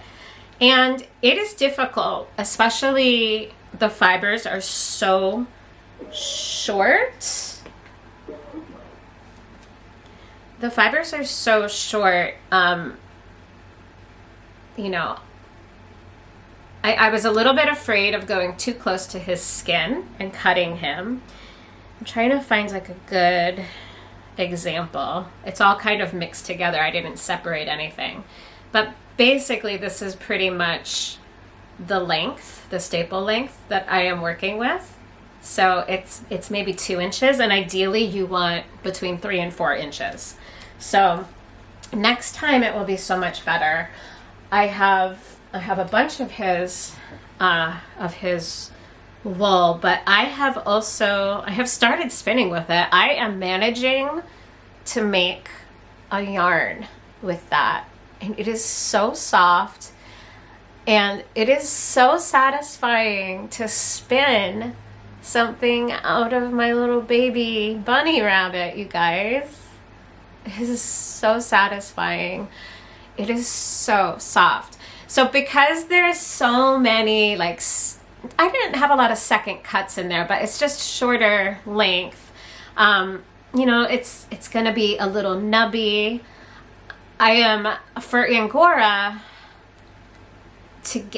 Speaker 1: And it is difficult, especially the fibers are so short. The fibers are so short. You know, I was a little bit afraid of going too close to his skin and cutting him. I'm trying to find like a good example. It's all kind of mixed together. I didn't separate anything. But basically this is pretty much the length, the staple length that I am working with. So it's maybe 2 inches, and ideally you want between 3 and 4 inches. So next time it will be so much better. I have a bunch of his wool, but I have started spinning with it. I am managing to make a yarn with that, and it is so soft, and it is so satisfying to spin something out of my little baby bunny rabbit, you guys. It is so satisfying. It is so soft. So because there's so many, like, I didn't have a lot of second cuts in there, but it's just shorter length. You know, it's gonna be a little nubby. I am, for Angora,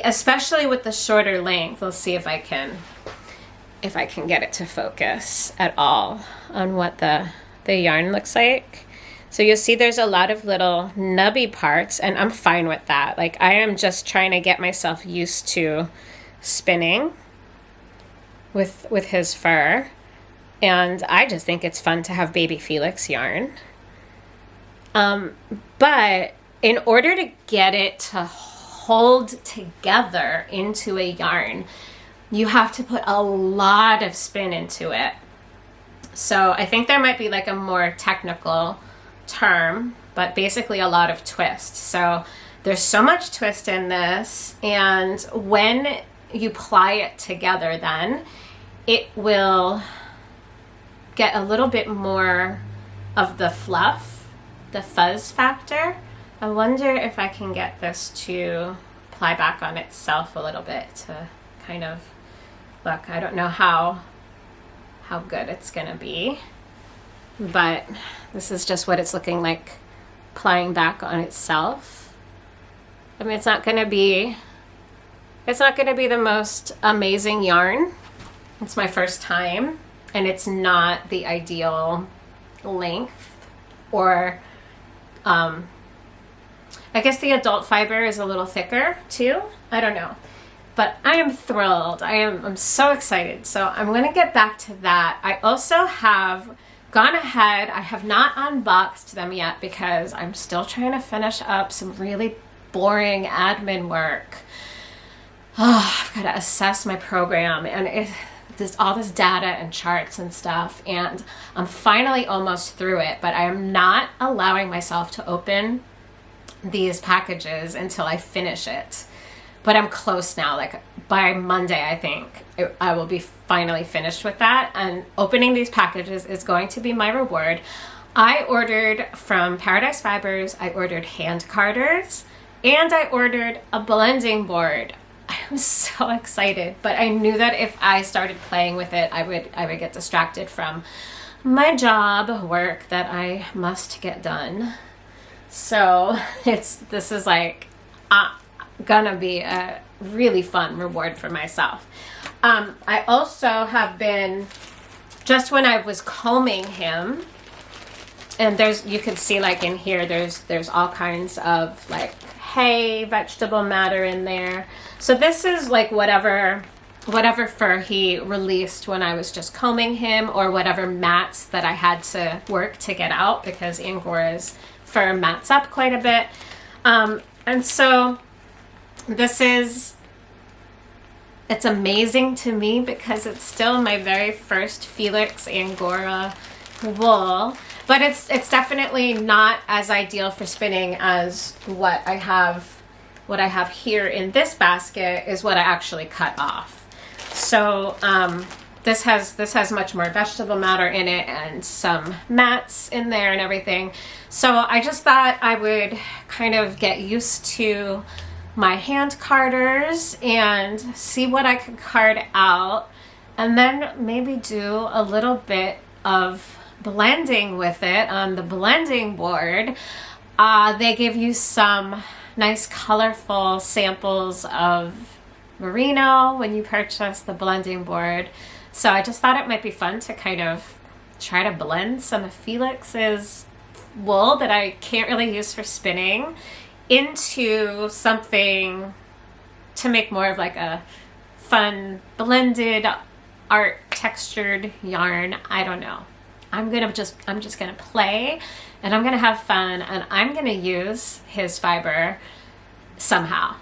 Speaker 1: especially with the shorter length, let's see if I can get it to focus at all on what the yarn looks like. So you'll see there's a lot of little nubby parts, and I'm fine with that. Like, I am just trying to get myself used to spinning with his fur, and I just think it's fun to have baby Felix yarn. But in order to get it to hold together into a yarn, you have to put a lot of spin into it. So I think there might be like a more technical term, but basically a lot of twist. So there's so much twist in this, and when you ply it together, then it will get a little bit more of the fluff, the fuzz factor. I wonder if I can get this to ply back on itself a little bit to kind of look. I don't know how good it's gonna be, but this is just what it's looking like plying back on itself. I mean, it's not gonna be the most amazing yarn. It's my first time, and it's not the ideal length, or I guess the adult fiber is a little thicker too. I don't know. But I am thrilled. I'm so excited. So I'm going to get back to that. I also have gone ahead. I have not unboxed them yet because I'm still trying to finish up some really boring admin work. Oh, I've got to assess my program, and there's all this data and charts and stuff, and I'm finally almost through it, but I am not allowing myself to open these packages until I finish it. But I'm close now. Like by Monday, I think I will be finally finished with that. And opening these packages is going to be my reward. I ordered from Paradise Fibers, I ordered hand carders, and I ordered a blending board. I'm so excited, but I knew that if I started playing with it, I would get distracted from my job work that I must get done. So this is like gonna be a really fun reward for myself. I also have been just when I was combing him, and you can see like in here, there's all kinds of like hay, vegetable matter in there. So this is like whatever fur he released when I was just combing him, or whatever mats that I had to work to get out, because Angora's fur mats up quite a bit. And so it's amazing to me because it's still my very first Felix Angora wool, but it's definitely not as ideal for spinning as what I have here in this basket is what I actually cut off. So this has much more vegetable matter in it and some mats in there and everything. So I just thought I would kind of get used to my hand carders and see what I could card out, and then maybe do a little bit of blending with it on the blending board. They give you some nice colorful samples of merino when you purchase the blending board. So I just thought it might be fun to kind of try to blend some of Felix's wool that I can't really use for spinning into something to make more of like a fun blended art textured yarn. I don't know. I'm just gonna play, and I'm gonna have fun, and I'm gonna use his fiber somehow.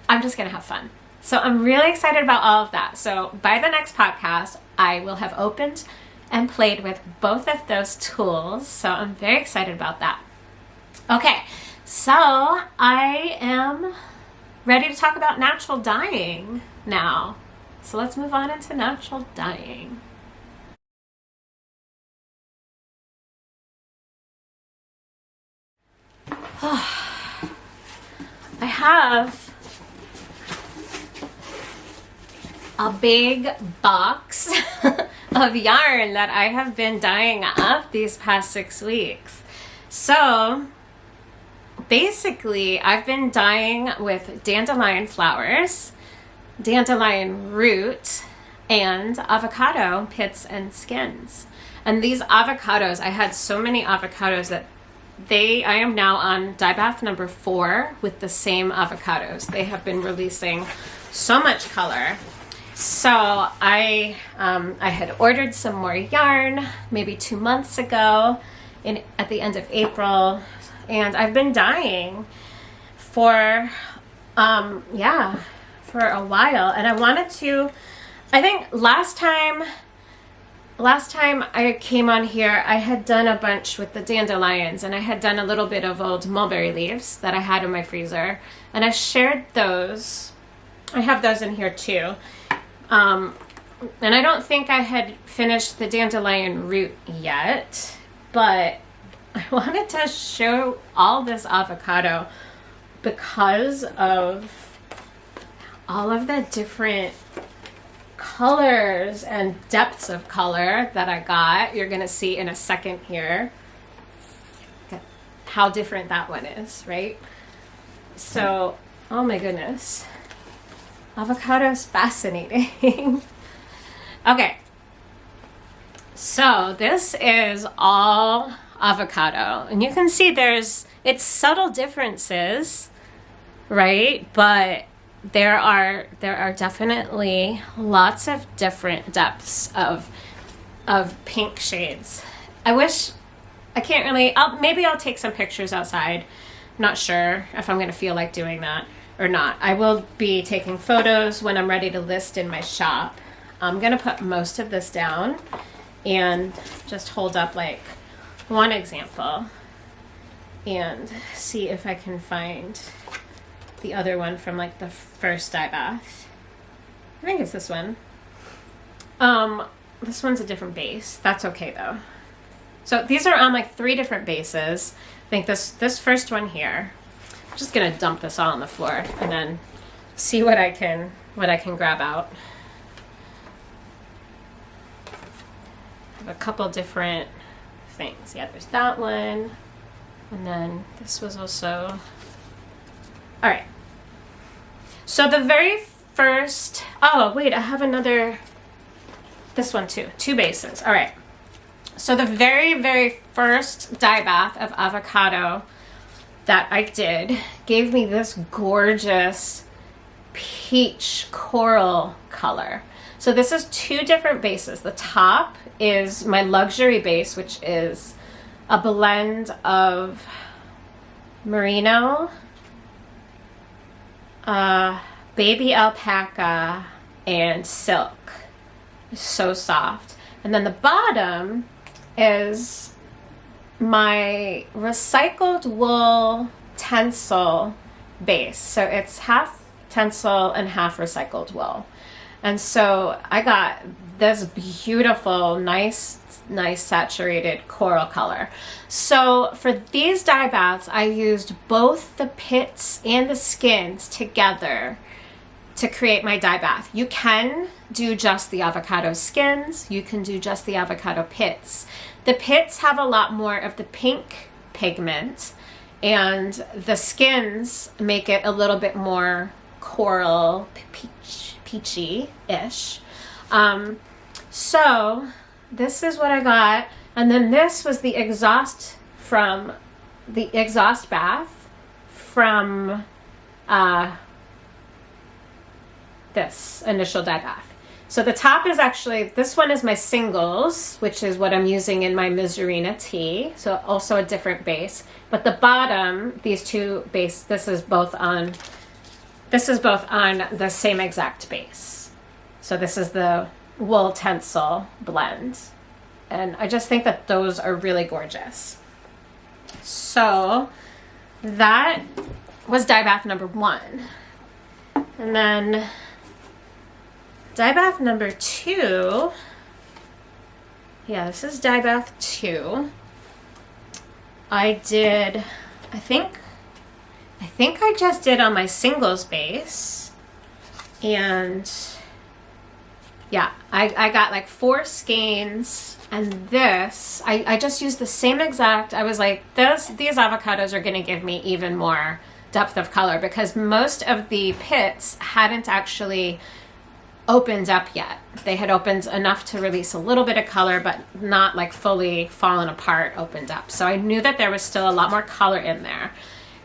Speaker 1: I'm just gonna have fun. So I'm really excited about all of that. So by the next podcast, I will have opened and played with both of those tools. So I'm very excited about that. Okay, so I am ready to talk about natural dyeing now. So let's move on into natural dyeing. I have a big box of yarn that I have been dyeing up these past 6 weeks. So basically, I've been dyeing with dandelion flowers, dandelion root, and avocado pits and skins. And these avocados, I had so many avocados that I am now on dye bath number 4 with the same avocados. They have been releasing so much color. So I had ordered some more yarn maybe 2 months ago at the end of April, and I've been dyeing for for a while. And I wanted to, I think last time I came on here, I had done a bunch with the dandelions, and I had done a little bit of old mulberry leaves that I had in my freezer, and I shared those. I have those in here too. And I don't think I had finished the dandelion root yet, but I wanted to show all this avocado because of all of the different colors and depths of color that I got. You're gonna see in a second here how different that one is, right? So, oh my goodness. Avocado is fascinating. Okay. So this is all avocado. And you can see it's subtle differences, right? But there are definitely lots of different depths of pink shades. Maybe I'll take some pictures outside. Not sure if I'm gonna feel like doing that or not. I will be taking photos when I'm ready to list in my shop. I'm gonna put most of this down and just hold up like one example and see if I can find the other one from like the first dye bath. I think it's this one. This one's a different base. That's okay though. So these are on like 3 different bases. I think this first one here. I'm just gonna dump this all on the floor and then see what I can grab out. I have a couple different things. Yeah, there's that one, and then this was also. All right. So the very first. Oh wait, I have another this one too, 2 bases. All right. So the very, very first dye bath of avocado that I did gave me this gorgeous peach coral color. So this is 2 different bases. The top is my luxury base, which is a blend of merino, baby alpaca, and silk. It's so soft. And then the bottom is my recycled wool tencel base. So it's half tencel and half recycled wool. And so I got this beautiful, nice saturated coral color. So for these dye baths, I used both the pits and the skins together to create my dye bath. You can do just the avocado skins. You can do just the avocado pits. The pits have a lot more of the pink pigment, and the skins make it a little bit more coral, peachy-ish. So this is what I got. And then this was the exhaust bath from this initial dye bath. So the top is actually, this one is my singles, which is what I'm using in my Misurina tea. So also a different base. But the bottom, these 2 base, this is both on the same exact base. So this is the wool tencel blend. And I just think that those are really gorgeous. So that was dye bath number 1. And then dye bath number 2, yeah, this is dye bath 2. I think I just did on my singles base, and yeah, I got like 4 skeins, and this, I just used the same exact, I was like, these avocados are gonna give me even more depth of color, because most of the pits hadn't actually opened up yet. They had opened enough to release a little bit of color, but not like fully fallen apart, opened up. So I knew that there was still a lot more color in there.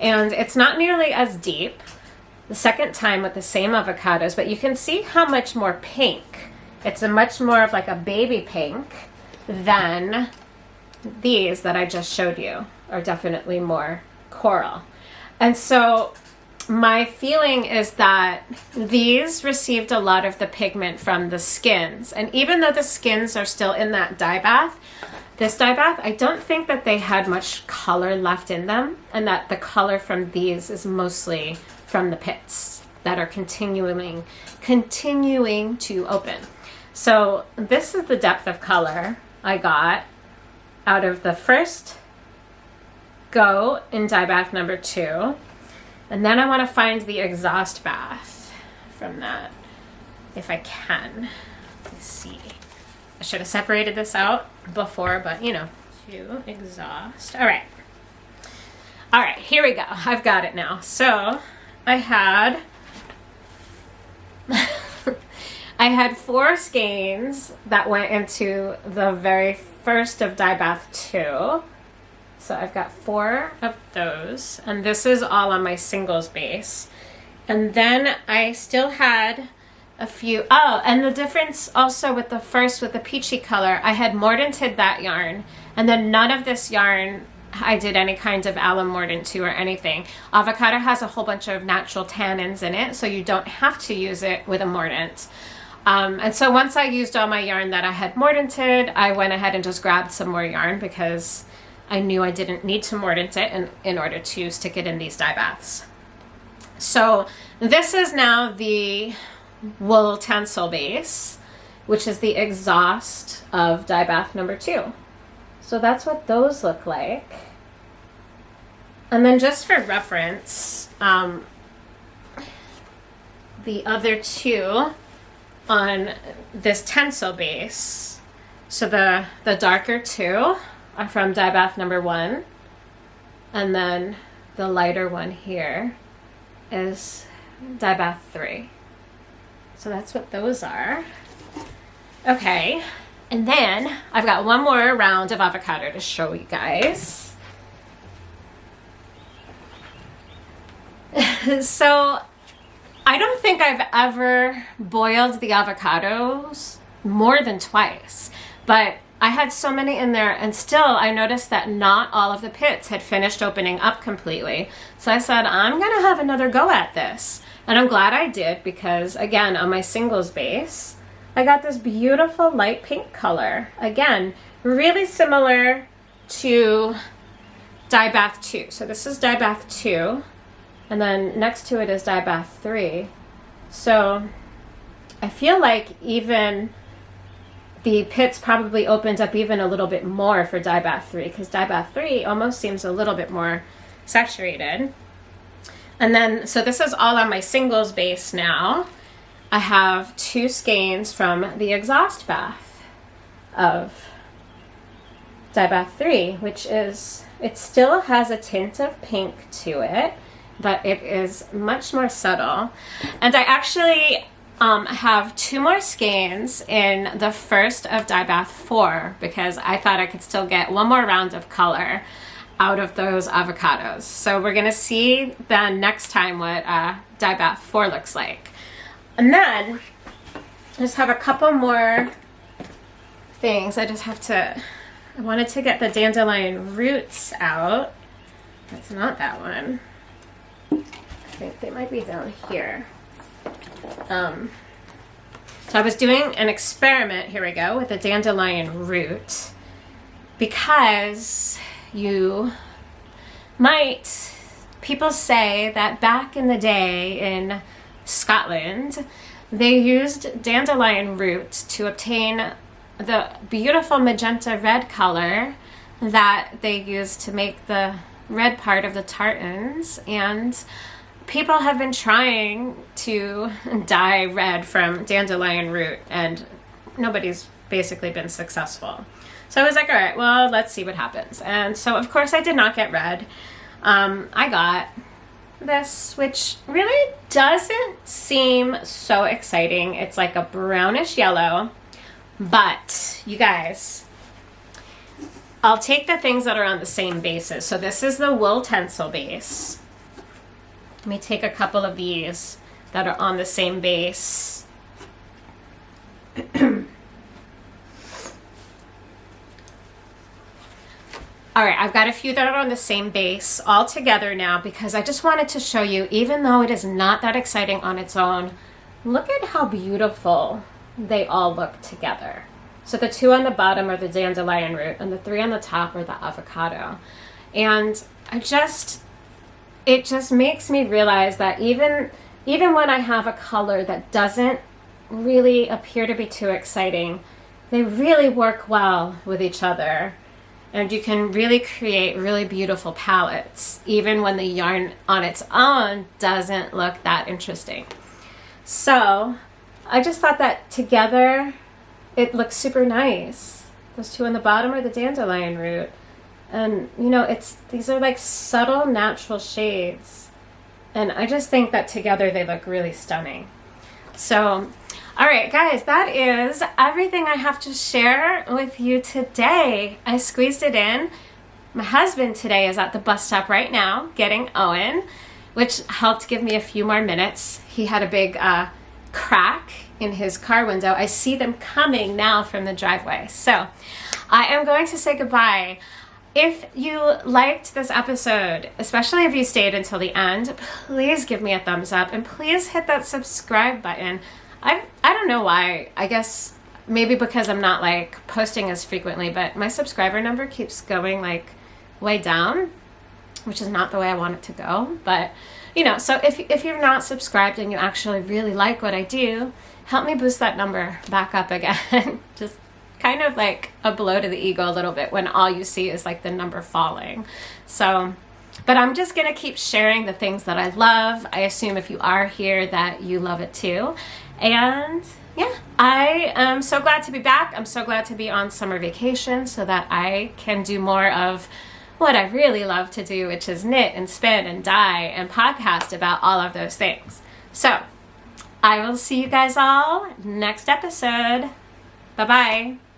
Speaker 1: And it's not nearly as deep the second time with the same avocados, but you can see how much more pink. It's a much more of like a baby pink than these that I just showed you are definitely more coral. And so my feeling is that these received a lot of the pigment from the skins. And even though the skins are still in that dye bath, this dye bath, I don't think that they had much color left in them, and that the color from these is mostly from the pits that are continuing to open. So this is the depth of color I got out of the first go in dye bath number 2. And then I want to find the exhaust bath from that, if I can. Let's see. I should have separated this out before, but you know, 2 exhaust. All right. All right, here we go. I've got it now. So I had, I had 4 skeins that went into the very first of dye bath 2. So I've got 4 of those, and this is all on my singles base. And then I still had a few, oh, and the difference also with the first, with the peachy color, I had mordanted that yarn, and then none of this yarn I did any kind of alum mordant to or anything. Avocado has a whole bunch of natural tannins in it, so you don't have to use it with a mordant. And so once I used all my yarn that I had mordanted, I went ahead and just grabbed some more yarn because I knew I didn't need to mordant it in order to stick it in these dye baths. So this is now the wool tencel base, which is the exhaust of dye bath number 2. So that's what those look like. And then just for reference, the other 2 on this tencel base, so the darker 2 are from dye bath number 1, and then the lighter one here is dye bath 3. So that's what those are. Okay, and then I've got one more round of avocado to show you guys. So I don't think I've ever boiled the avocados more than twice, but I had so many in there, and still I noticed that not all of the pits had finished opening up completely. So I said, I'm gonna have another go at this. And I'm glad I did, because again, on my singles base, I got this beautiful light pink color. Again, really similar to Dye Bath 2. So this is Dye Bath 2. And then next to it is Dye Bath 3. So I feel like even the pits probably opened up even a little bit more for Dye Bath 3, because Dye Bath 3 almost seems a little bit more saturated. And then, so this is all on my singles base now. I have 2 skeins from the exhaust bath of Dye Bath 3, which is, it still has a tint of pink to it, but it is much more subtle. And I actually have 2 more skeins in the first of Dye Bath 4, because I thought I could still get one more round of color out of those avocados. So we're gonna see then next time what Dye Bath 4 looks like. And then I just have a couple more things. I wanted to get the dandelion roots out. That's not that one. I think they might be down here. So I was doing an experiment, here we go, with a dandelion root, because people say that back in the day in Scotland, they used dandelion root to obtain the beautiful magenta red color that they used to make the red part of the tartans. And people have been trying to dye red from dandelion root, and nobody's basically been successful. So I was like, all right, well, let's see what happens. And so, of course, I did not get red. I got this, which really doesn't seem so exciting. It's like a brownish yellow. But, you guys, I'll take the things that are on the same bases. So this is the wool tencel base. Let me take a couple of these that are on the same base. All right, I've got a few that are on the same base all together now, because I just wanted to show you, even though it is not that exciting on its own, look at how beautiful they all look together. So the 2 on the bottom are the dandelion root, and the 3 on the top are the avocado. And it just makes me realize that even when I have a color that doesn't really appear to be too exciting, they really work well with each other. And you can really create really beautiful palettes, even when the yarn on its own doesn't look that interesting. So I just thought that together it looks super nice. Those 2 on the bottom are the dandelion root. And you know, these are like subtle natural shades. And I just think that together they look really stunning. So, all right, guys, that is everything I have to share with you today. I squeezed it in. My husband today is at the bus stop right now getting Owen, which helped give me a few more minutes. He had a big crack in his car window. I see them coming now from the driveway. So I am going to say goodbye. If you liked this episode, especially if you stayed until the end, please give me a thumbs up, and please hit that subscribe button. I don't know why. I guess maybe because I'm not like posting as frequently, but my subscriber number keeps going like way down, which is not the way I want it to go. But you know, so if you're not subscribed and you actually really like what I do, help me boost that number back up again. Just kind of like a blow to the ego a little bit when all you see is like the number falling. So, but I'm just gonna keep sharing the things that I love. I assume if you are here that you love it too. And yeah, I am so glad to be back. I'm so glad to be on summer vacation so that I can do more of what I really love to do, which is knit and spin and dye and podcast about all of those things. So I will see you guys all next episode. Bye-bye.